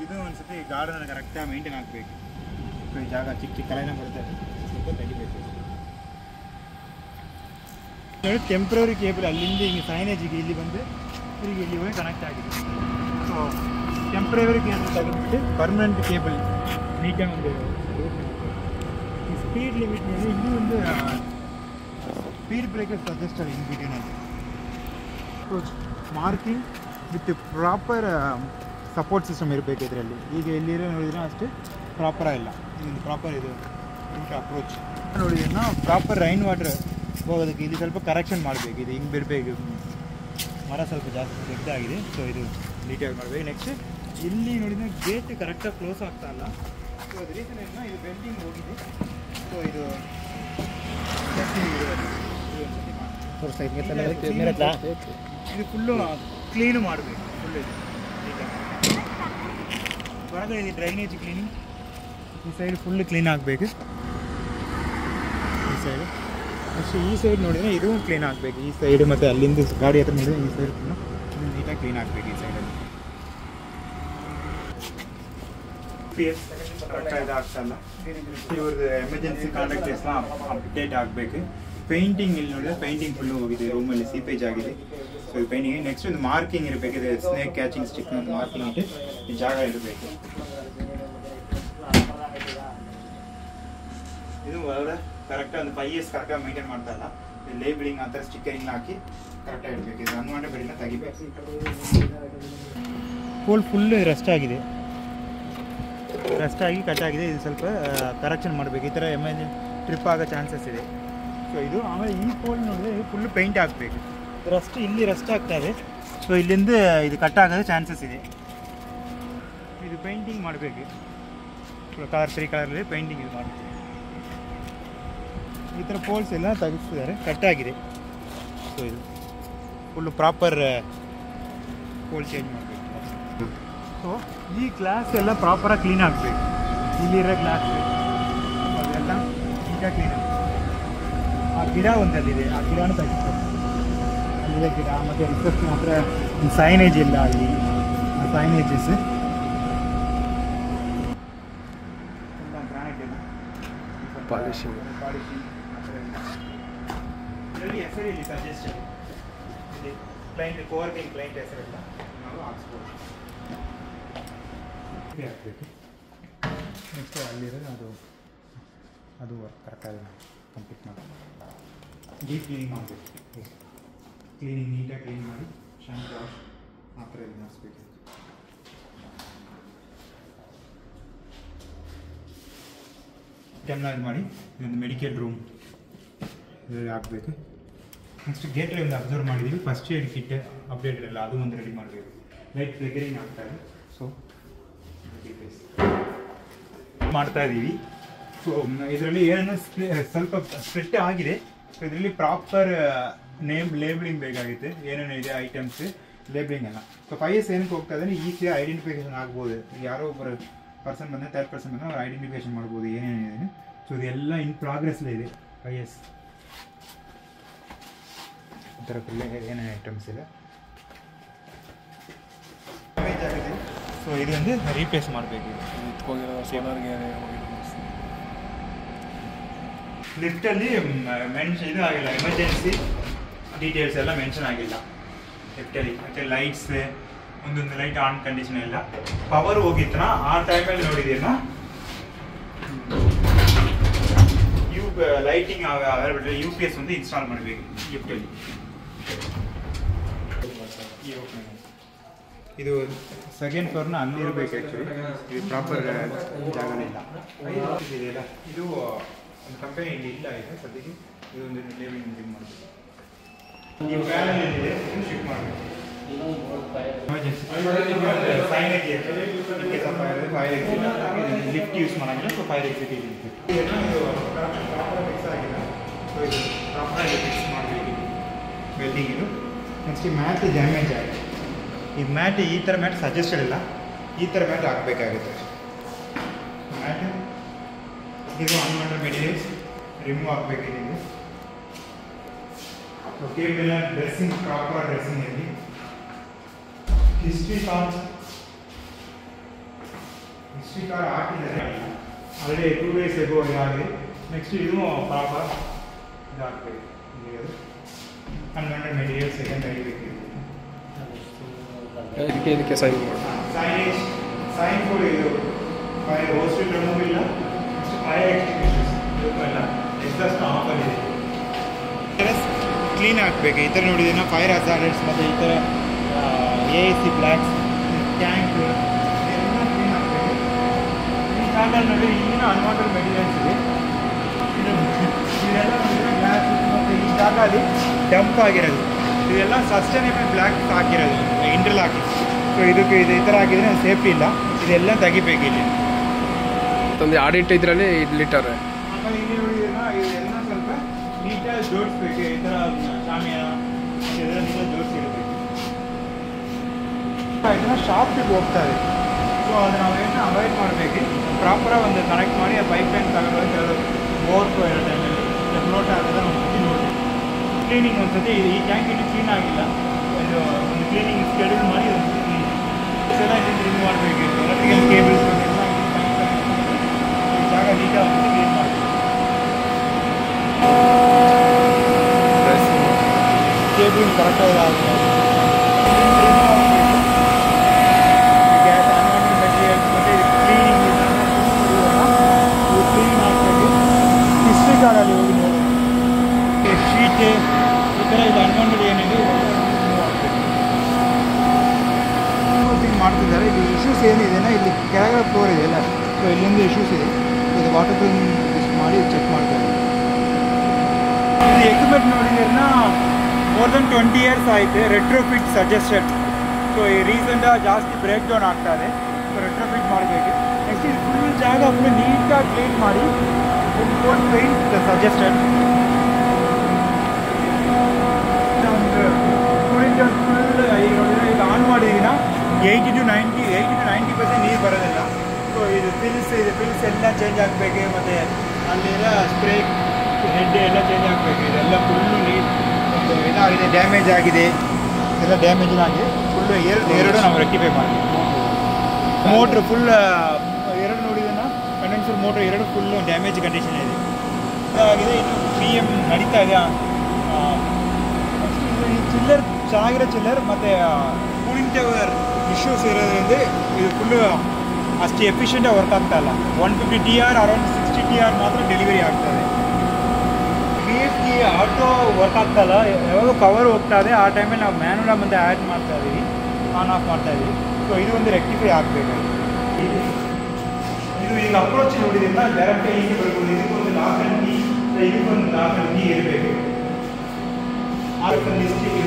ಇದು ಒಂದು ಸತಿ ಗಾರ್ಡನ್ ಕರೆಕ್ಟಾಗಿ ಮೇಂಟೈನ್ ಆಗಬೇಕು. ಈ ಜಾಗ ಚಿಕ್ಕ ಚಿಕ್ಕ ಕಲೆನ ಬರ್ತಾರೆ, ಸ್ವಲ್ಪ ತೆಗಿಬೇಕು. ನೋಡಿ ಟೆಂಪ್ರರಿ ಕೇಬಲ್ ಅಲ್ಲಿಂದ ಹಿಂಗೆ ಸೈನೇಜಿಗೆ ಇಲ್ಲಿ ಬಂದು ತಿರುಗಿ ಇಲ್ಲಿ ಹೋಗಿ ಕನೆಕ್ಟ್ ಆಗಿದೆ. ಸೊ ಟೆಂಪ್ರರಿ ಕೇಬಲ್ ತೆಗೆದುಬಿಟ್ಟು ಪರ್ಮನೆಂಟ್ ಕೇಬಲ್ ನೀಟಾಗಿ ಒಂದು ಈ ಸ್ಪೀಡ್ ಲಿಮಿಟ್ ಮೇಲೆ ಇಲ್ಲಿ ಒಂದು ಸ್ಪೀಡ್ ಬ್ರೇಕರ್ ಸಜೆಸ್ಟರ್ ಇನ್ ಬಿಟ್ವೀನಲ್ಲಿ marking with proper support system ಇರಬೇಕು ಇದರಲ್ಲಿ. ಈಗ ಎಲ್ಲಿರೋ ನೋಡಿದ್ರೆ ಅಷ್ಟು ಪ್ರಾಪರಾಗಿಲ್ಲ, ಇದು ಪ್ರಾಪರ್ ಇದು ರೂಟ್ ಅಪ್ರೋಚ್ ನೋಡಿದ್ರೆ ನಾವು ಪ್ರಾಪರ್ ರೈನ್ ವಾಟರ್ ಹೋಗೋದಕ್ಕೆ ಇಲ್ಲಿ ಸ್ವಲ್ಪ ಕರೆಕ್ಷನ್ ಮಾಡಬೇಕು. ಇದು ಹಿಂಗೆ ಬಿಡಬೇಕು, ಮರ ಸ್ವಲ್ಪ ಜಾಸ್ತಿ ದೊಡ್ಡದಾಗಿದೆ. ಸೊ ಇದು ನೀಟಾಗಿ ಮಾಡಬೇಕು. ನೆಕ್ಸ್ಟ್ ಇಲ್ಲಿ ನೋಡಿದ್ರೆ ಗೇಟ್ ಕರೆಕ್ಟಾಗಿ ಕ್ಲೋಸ್ ಆಗ್ತಾ ಇಲ್ಲ. ಸೊ ಅದು ರೀಸನ್ ಏನೋ ಇದು ಬೆಂಡಿಂಗ್ ಹೋಗಿದೆ. ಸೊ ಇದು ಇದು ಫುಲ್ಲು ಕ್ಲೀನು ಮಾಡಬೇಕು. ಫುಲ್ಲು ಇದು ನೀಟಾಗಿ ಹೊರಗಡೆ ಇದು ಡ್ರೈನೇಜ್ ಕ್ಲೀನಿಂಗ್, ಈ ಸೈಡ್ ಫುಲ್ಲು ಕ್ಲೀನ್ ಆಗಬೇಕು. ಸೈಡ್. ನೆಕ್ಸ್ಟ್ ಈ ಸೈಡ್ ನೋಡಿದರೆ ಇದೂ ಕ್ಲೀನ್ ಆಗಬೇಕು. ಈ ಸೈಡ್ ಮತ್ತು ಅಲ್ಲಿಂದ ಗಾಡಿ ಹತ್ರ ನೋಡಿದರೆ ಈ ಸೈಡ್ ಇದು ನೀಟಾಗಿ ಕ್ಲೀನ್ ಆಗಬೇಕು. ಈ ಸೈಡಲ್ಲಿ ಕರೆಕ್ಟಾಗಿ ಆಗ್ತಾಯಿಲ್ಲ. ಇವ್ರದ್ದು ಎಮರ್ಜೆನ್ಸಿ ಕಾಂಟ್ಯಾಕ್ಟ್ ಎಲ್ಲ ಅಪ್ಡೇಟ್ ಆಗಬೇಕು. ಪೇಂಟಿಂಗ್ ಇಲ್ಲಿ ನೋಡಿದ್ರೆ ಪೇಂಟಿಂಗ್ ಫುಲ್ಲು ಹೋಗಿದೆ, ರೂಮಲ್ಲಿ ಸೀಪೇಜ್ ಆಗಿದೆ. ಸೊ ಇದು ಪೇಂಟಿಂಗ್ ನೆಕ್ಸ್ಟ್ ಒಂದು ಮಾರ್ಕಿಂಗ್ ಇರಬೇಕಿದೆ, ಸ್ನೇಕ್ ಕ್ಯಾಚಿಂಗ್ ಸ್ಟಿಕ್ ಅಂತ ಮಾರ್ಕಿಂಗ್ ಇಟ್ಟು ಈ ಜಾಗ ಇರಬೇಕು. ಇದು ಒಳಗಡೆ ಕರೆಕ್ಟಾಗಿ ಒಂದು 5 years ಕರೆಕ್ಟಾಗಿ ಮೇಂಟೈನ್ ಮಾಡ್ತಾ ಇಲ್ಲ. ಲೇಬಲಿಂಗ್ ಆ ಥರ ಸ್ಟಿಕ್ಕರಿಂಗ್ ಹಾಕಿ ಕರೆಕ್ಟಾಗಿ ಇಡಬೇಕು. ಇದು ಅನ್ವಾಂಟೆಡ್ ಬೆಳೆನ ತೆಗಿಬೇಕು. ಫುಲ್ ರಸ್ಟ್ ಆಗಿದೆ, ರಸ್ಟ್ ಆಗಿ ಕಟ್ ಆಗಿದೆ. ಇದು ಸ್ವಲ್ಪ ಕರೆಕ್ಷನ್ ಮಾಡಬೇಕು. ಈ ಥರ ಟ್ರಿಪ್ ಆಗೋ ಚಾನ್ಸಸ್ ಇದೆ. ಸೊ ಇದು ಆಮೇಲೆ ಈ ಪೋಲ್ ನೋಡಿದ್ರೆ ಫುಲ್ಲು ಪೇಂಟ್ ಹಾಕಬೇಕು. ರಸ್ಟ್ ಇಲ್ಲಿ ರಸ್ಟ್ ಆಗ್ತಾ ಇದೆ. ಸೊ ಇಲ್ಲಿಂದ ಇದು ಕಟ್ ಆಗೋದು ಚಾನ್ಸಸ್ ಇದೆ. ಇದು ಪೇಂಟಿಂಗ್ ಮಾಡಬೇಕು. ಕಲರ್ 3 ಕಲರಲ್ಲಿ ಪೇಂಟಿಂಗ್ ಇದು ಮಾಡ್ತೀವಿ. ಈ ಥರ ಪೋಲ್ಸ್ ಎಲ್ಲ ತೆಗೆಸ್ತಿದ್ದಾರೆ, ಕಟ್ ಆಗಿದೆ. ಸೊ ಇದು ಫುಲ್ಲು ಪ್ರಾಪರ್ ಪೋಲ್ ಚೇಂಜ್ ಮಾಡಬೇಕು. ಸೊ ಈ ಗ್ಲಾಸ್ ಎಲ್ಲ ಪ್ರಾಪರಾಗಿ ಕ್ಲೀನ್ ಆಗಬೇಕು. ಇಲ್ಲಿರೋ ಗ್ಲಾಸ್ ಅದೆಲ್ಲ ನೀಟಾಗಿ ಕ್ಲೀನ್ ಆಗಬೇಕು. ಆ ಗಿಡ ಒಂದಲ್ಲಿದೆ, ಆ ಗಿಡನೂ ತೆಗಿಸ್ಬೇಕು. ಅಲ್ಲಿದೆ ಗಿಡ. ಮತ್ತು ರಿಸೆಪ್ಷನ್ ಹತ್ರ ಸೈನೇಜ್ ಇಲ್ಲ, ಅಲ್ಲಿ ಆ ಸೈನೇಜಸ್ ಎಲ್ಲ ಗ್ರಾನೈಟ್ ಇಲ್ಲ, ಪಾಲಿಶಿಂಗ್ ಇದರಲ್ಲಿ ಹೆಸರು ಇಲ್ಲಿ ಸಜೆಸ್ಟೆಡ್ ಇದೆ. ಕ್ಲೈಂಟ್ ಕೋವರ್ಕಿಂಗ್ ಕ್ಲೈಂಟ್ ಹೆಸರೆಲ್ಲ ನಾವು ಹಾಕ್ಸ್ಬೋದು. ಇದೇ ಹಾಕಬೇಕು. ನೆಕ್ಸ್ಟ್ ಅಲ್ಲಿರೋದು ಅದು ವರ್ಕ್ ಕರೆಕ್ಟಾಗಿ ಕಂಪ್ಲೀಟ್ ಮಾಡಿ ಡೀಪ್ ಕ್ಲೀನಿಂಗ್ ಮಾಡಬೇಕು. ಕ್ಲೀನಿಂಗ್ ನೀಟಾಗಿ ಕ್ಲೀನ್ ಮಾಡಿ ಶಾಂಪ್ ವಾಶ್ ಆ ಥರ ಇದು ಮಾಡಿಸ್ಬೇಕು. ಟೆಮ್ನಾಗಿ ಮಾಡಿ ಇದೊಂದು ಮೆಡಿಕಲ್ ರೂಮ್ ಇದರಲ್ಲಿ ಹಾಕಬೇಕು. ನೆಕ್ಸ್ಟ್ ಗೇಟಲ್ಲಿ ಒಂದು ಅಬ್ಸರ್ವ್ ಮಾಡಿದ್ದೀವಿ. ಫಸ್ಟ್ ಏಡ್ ಕಿಟ್ ಅಪ್ಡೇಟ್ ಇರಲ್ಲ, ಅದು ಒಂದು ರೆಡಿ ಮಾಡಬೇಕು. ಲೈಟ್ ಫ್ಲಿಕರಿಂಗ್ ಆಗ್ತಾಯಿದೆ. ಸೊ ಮಾಡ್ತಾ ಇದ್ದೀವಿ. ಸೊ ಇದರಲ್ಲಿ ಏನನ್ನು ಸ್ವಲ್ಪ ಸ್ಪ್ಲಿಟ್ ಆಗಿದೆ. ಸೊ ಇದರಲ್ಲಿ ಪ್ರಾಪರ್ ಲೇಬಲಿಂಗ್ ಬೇಕಾಗಿತ್ತು. ಏನೇನು ಇದೆ ಐಟಮ್ಸ್ ಲೇಬಲಿಂಗ್ ಎಲ್ಲ. ಸೊ 5 years ಏನಕ್ಕೆ ಹೋಗ್ತಾ ಇದ್ದಾರೆ, ಈಸಿ ಐಡೆಂಟಿಫಿಕೇಶನ್ ಆಗ್ಬೋದು. ಯಾರೋ ಒಬ್ಬರು ಪರ್ಸನ್ ಬಂದರೆ ಥರ್ಡ್ ಪರ್ಸನ್ ಬಂದರೆ ಅವ್ರು ಐಡೆಂಟಿಫಿಕೇಶನ್ ಮಾಡ್ಬೋದು ಏನೇನಿದೆ. ಸೊ ಇದೆಲ್ಲ ಇನ್ ಪ್ರೋಗ್ರೆಸ್ಲೇ ಇದೆ. 5 years ಈ ಥರ ಫುಲ್ ಏನೇನು ಐಟಮ್ಸ್ ಇದೆ ಡ್ಯಾಮೇಜ್ ಆಗಿದೆ. ಸೊ ಇದೊಂದು ರೀಪ್ಲೇಸ್ ಮಾಡಬೇಕು. ಲಿಫ್ಟಲ್ಲಿ ಮೆನ್ಷನ್ ಇದು ಆಗಿಲ್ಲ, ಎಮರ್ಜೆನ್ಸಿ ಡೀಟೇಲ್ಸ್ ಎಲ್ಲ ಮೆನ್ಷನ್ ಆಗಿಲ್ಲ ಲಿಫ್ಟಲ್ಲಿ. ಮತ್ತು ಲೈಟ್ಸ್ ಒಂದೊಂದು ಲೈಟ್ ಆನ್ ಕಂಡೀಷನ್ ಇಲ್ಲ. ಪವರ್ ಹೋಗಿತ್ತನ ಆ ಟೈಮಲ್ಲಿ ನೋಡಿದ್ದೀನ ಲೈಟಿಂಗ್ ಅವೈಲಬಲ್ UPS ಒಂದು ಇನ್ಸ್ಟಾಲ್ ಮಾಡಬೇಕು ಲಿಫ್ಟಲ್ಲಿ. ಇದು ಸೆಕೆಂಡ್ ಫ್ಲೋರ್ನ ಅಲ್ಲಿರಬೇಕು. ಆ್ಯಕ್ಚುಲಿ ಇದು ಪ್ರಾಪರ್ ಜಾಗನೇ ಇಲ್ಲ. ಇದೆಯಲ್ಲ ಇದು ಒಂದು ಕಂಪನಿ ಇಲ್ಲಿ ಇಲ್ಲ ಇದೆ ಸದ್ಯಕ್ಕೆ. ಇದೊಂದು ಲೇಬಲಿಂಗ್ ಮಾಡಬೇಕು. ಈ ಪ್ಯಾನಲ್ ಏನಿದೆ ಇದನ್ನು ಶಿಫ್ಟ್ ಮಾಡಬೇಕು. ಸೈನೇಜ್ ಲಿಫ್ಟ್ ಯೂಸ್ ಮಾಡೋಂಗಿಲ್ಲ. ಸೊ ಫೈರ್ ಎಕ್ಸಿಟ್ ಇದೆ. ಇದು ಪ್ರಾಪರ್ ಫಿಕ್ಸ್ ಆಗಿದೆ. ಸೊ ಇದು ಪ್ರಾಪರಾಗಿ ಫಿಕ್ಸ್ ಮಾಡಬೇಕು ವೆಲ್ಡಿಂಗ್ ಇದು. ನೆಕ್ಸ್ಟ್ ಈ ಮ್ಯಾಟ್ ಡ್ಯಾಮೇಜ್ ಆಗಿದೆ. ಈ ಮ್ಯಾಟ್ ಈ ಥರ ಮ್ಯಾಟ್ ಸಜೆಸ್ಟೆಡ್ ಇಲ್ಲ, ಈ ಥರ ಮ್ಯಾಟ್ ಹಾಕಬೇಕಾಗುತ್ತೆ. ಮ್ಯಾಟ್ ಇದು ಅನ್ವಾಂಟೆಡ್ ಮೆಟೀರಿಯಲ್ಸ್ ರಿಮೂವ್ ಆಗಬೇಕಿದೆ. ಇದು so cable dressing proper dressing ಇರಲಿ. ಹಿಸ್ಟ್ರಿ ಕಾರ್ಡ್ ಹಾಕಿದ್ದಾರೆ ಆಲ್ರೆಡಿ 2 days ಎಗೋ ಇದಾಗಿದೆ. ನೆಕ್ಸ್ಟ್ ಇದು ಪ್ರಾಪರ್ ಇದಾಗಬೇಕು. ಅನ್ವಾಂಟೆಡ್ ಮೆಟೀರಿಯಲ್ಸ್ ಸೆಕೆಂಡ್ ತೆಗಿಬೇಕು. ಇದಕ್ಕೆ ಸೈನ್ ಸೈನ್ ಕೂಡ ಇದು ಫೈರ್ ಹೋಸ್ಟೆಲ್ ರಿಮೂವ್ ಇಲ್ಲ. ನೆಕ್ಸ್ಟ್ ಫೈರ್ ಎಕ್ಸ್ಟಿಂಗ್ವಿಷರ್ಸ್ ಎಲ್ಲ ಎಕ್ಸಾಸ್ಟ್ ಆಫಲ್ಲಿದೆ. ಕ್ಲೀನ್ ಆಗಬೇಕು. ಈ ಥರ ನೋಡಿದ್ದೀನ ಫೈರ್ ಹಜಾರ್ಡ್ಸ್ ಮತ್ತು ಈ ಥರ AC ಬ್ಲ್ಯಾಕ್ಸ್ ಟ್ಯಾಂಕ್ ಇದೆಲ್ಲ ಕ್ಲೀನ್ ಆಗಬೇಕು. ಈ ಜಾಗದಲ್ಲಿ ನೋಡಿ ಇಲ್ಲಿನ ಅನ್ವಾಂಟೆಡ್ ಮೆಟೀರಿಯಲ್ಸ್ ಇದೆ. ಇದೆಲ್ಲ ನೋಡಿದರೆ ಗ್ಲಾಸ್ ಮತ್ತು ಈ ಜಾಗ ಅಲ್ಲಿ ಡಂಪ್ ಆಗಿರೋದು ಇದೆಲ್ಲ ಸಸ್ಟೈನೇಬಲ್ ಬ್ಲ್ಯಾಕ್ ಹಾಕಿರೋದು ಇಂಟರ್ಲ್ ಹಾಕಿ. ಸೊ ಇದಕ್ಕೆ ಇದು ಈ ಥರ ಹಾಕಿದರೆ ಸೇಫ್ಟಿ ಇಲ್ಲ. ಇದೆಲ್ಲ ತೆಗಿಬೇಕು ಇಲ್ಲಿ. ಒಂದು ಆಡಿಟ್ ಇದರಲ್ಲಿ ಇಟ್ಟಾರೆ. ಆಮೇಲೆ ಇಲ್ಲಿ ನೋಡಿದ್ರಲ್ಲ ಇದೆಲ್ಲ ಸ್ವಲ್ಪ ನೀಟಾಗಿ ಜೋಡಿಸ್ಬೇಕು. ಈ ಥರ ಶಾಮಿಯಾನ ಇದೆಲ್ಲ ನೀಟಾಗಿ ಜೋಡಿಸಿಡಬೇಕು. ಇದನ್ನು ಶಾಪ್ಟಿಗೆ ಹೋಗ್ತಾ ಇದೆ. ಸೊ ಅದು ನಾವೇನು ಅವಾಯ್ಡ್ ಮಾಡಬೇಕು. ಪ್ರಾಪರಾಗಿ ಒಂದು ಕನೆಕ್ಟ್ ಮಾಡಿ ಆ ಪೈಪ್ ಲೈನ್ ತಗೊಂಡೋಗಿ ಬೋರ್ ಇರೋ ಟೈಮಲ್ಲಿ ಫ್ಲೋಟ್ ಆಗೋದ ಒಂದ್ಸತಿ ನೋಡಿ. ಕ್ಲೀನಿಂಗ್ ಒಂದ್ಸತಿ ಈ ಟ್ಯಾಂಕ್ ಇನ್ನೂ ಕ್ಲೀನ್ ಆಗಿಲ್ಲ, ಇದು ಒಂದು ಕ್ಲೀನಿಂಗ್ ಶೆಡ್ಯೂಲ್ ಮಾಡಿ ಒಂದ್ಸತಿ ಕ್ಲೀನ್ ಎಲ್ಲ ಇದನ್ನು ರಿಮೂವ್ ಮಾಡಬೇಕಿತ್ತು. ಎಲೆಕ್ಟ್ರಿಕಲ್ ಕೇಬಲ್ಸ್ ಎಲ್ಲ ಈ ಜಾಗ ನೀಟಾಗಿ ಒಂದ್ಸತಿ ಕ್ಲೀನ್ ಮಾಡಬೇಕು. ಕೇಬಲ್ ಕರೆಕ್ಟಾಗಿ ಆಗುತ್ತೆ. ಗ್ಯಾಸ್ ಅನ್ವಾಂಟೆಡ್ ಮೆಟೀರಿಯಲ್ಸ್ ಮತ್ತು ಕ್ಲೀನಿಂಗ್ ಕ್ಲೀನ್ ಆಗಬೇಕು. ಹಿಸ್ಟ್ರಿ ಕಾರ್ಡಲ್ಲಿ ಹೋಗಿ ನೋಡಿ ಶೀಟ್ ಈ ಥರ ಇದು ಅನ್ವಾಂಟೆಡ್ ಏನಿದೆ ಥಿಂಗ್ ಮಾಡ್ತಿದ್ದಾರೆ. ಇದು ಇಶ್ಯೂಸ್ ಏನಿದೆನಾ ಇಲ್ಲಿ ಕೆಳಗಡೆ ಫ್ಲೋರ್ ಇದೆ ಅಲ್ಲ, ಸೊ ಇಲ್ಲಿಂದ ಇಶ್ಯೂಸ್ ಇದೆ. ಇದು ವಾಟರ್ ಕ್ಲೀನ್ ಮಾಡಿ ಚೆಕ್ ಮಾಡ್ತಾರೆ. ಇದು ಎಕ್ವಿಪ್ಮೆಂಟ್ ನೋಡಿದ್ರನ್ನ ಮೋರ್ ದೆನ್ 20 years ಆಯಿತು. Retrofit suggested. ಸೊ ಈ ರೀಸೆಂಟಾಗಿ ಜಾಸ್ತಿ ಬ್ರೇಕ್ ಡೌನ್ ಆಗ್ತಾಯಿದೆ. ಸೊ ರೆಟ್ರೋಫಿಟ್ ಮಾಡಬೇಕು. ನೆಕ್ಸ್ಟ್ ಇದು ಫುಲ್ ಜಾಗ ಫುಲ್ ನೀಟಾಗಿ ಕ್ಲೀನ್ ಮಾಡಿ coat paint suggested. Cooling full ಈಗ ನೋಡಿದ್ರೆ ಇದು ಆನ್ ಮಾಡಿದ್ದೀನ 80 to 90% ನೀರು ಬರೋದಿಲ್ಲ. ಸೊ ಇದು ಫಿಲ್ಸ್ ಎಲ್ಲ ಚೇಂಜ್ ಆಗಬೇಕು. ಮತ್ತು ಅಲ್ಲಿರೋ ಸ್ಪ್ರೇ ಹೆಡ್ ಎಲ್ಲ ಚೇಂಜ್ ಆಗಬೇಕು. ಇದೆಲ್ಲ ಫುಲ್ಲು ನೀರು ಇದಾಗಿದೆ, ಡ್ಯಾಮೇಜ್ ಆಗಿದೆ. ಇದೆಲ್ಲ ಡ್ಯಾಮೇಜ್ ಆಗಿದೆ. ಫುಲ್ಲು ಎರಡು ನಾವು ರೆಕ್ಟಿಫೈ ಮಾಡ್ತೀವಿ. ಮೋಟ್ರ್ ಫುಲ್ ಎರಡು ನೋಡಿದನ್ನ ಕಂಡೆನ್ಸರ್ ಮೋಟ್ರ್ ಎರಡು ಫುಲ್ಲು ಡ್ಯಾಮೇಜ್ ಕಂಡೀಷನ್ ಇದೆ. ಇದಾಗಿದೆ. ಇನ್ನು PM ನಡೀತಾ ಇದೆ. ಈ ಚಿಲ್ಲರ್ ಚೆನ್ನಾಗಿರೋ ಚಿಲ್ಲರ್ ಮತ್ತು ಕೂಲಿಂಗ್ ಟವರ್ ಇಶ್ಯೂಸ್ ಇರೋದ್ರಿಂದ ಇದು ಫುಲ್ಲು ಅಷ್ಟು ಎಫಿಷಿಯೆಂಟಾಗಿ ವರ್ಕ್ ಆಗ್ತಾ ಇಲ್ಲ. 150 TR ಅರೌಂಡ್ 60 TR ಮಾತ್ರ ಡೆಲಿವರಿ ಆಗ್ತದೆ. BFG ಆಟೋ ವರ್ಕ್ ಆಗ್ತಾಯಿಲ್ಲ. ಯಾವಾಗ ಪವರ್ ಹೋಗ್ತಾ ಇದೆ ಆ ಟೈಮಲ್ಲಿ ನಾವು ಮ್ಯಾನುವಲ್ ಮುಂದೆ ಆ್ಯಡ್ ಮಾಡ್ತಾ ಇದ್ದೀವಿ, ಆನ್ ಆಫ್ ಮಾಡ್ತಾ ಇದ್ದೀವಿ. ಸೊ ಇದು ಒಂದು ರೆಕ್ಟಿಫೈ ಆಗಬೇಕಾಗಿ ಇದು ಈಗ ಅಪ್ರೋಚ್ ನೋಡಿದ್ರಿಂದ ಡೈರೆಕ್ಟಾಗಿ ಹೀಗೆ ಬರ್ಬೋದು. ಇದಕ್ಕೊಂದು ಲಾಕ್ ಆ್ಯಂಡ್ ಕೀ, ಇದಕ್ಕೊಂದು ಲಾಕ್ ಆ್ಯಂಡ್ ಕೀ ಇರಬೇಕು. ಆ ಲಿಸ್ಟಿಗೆ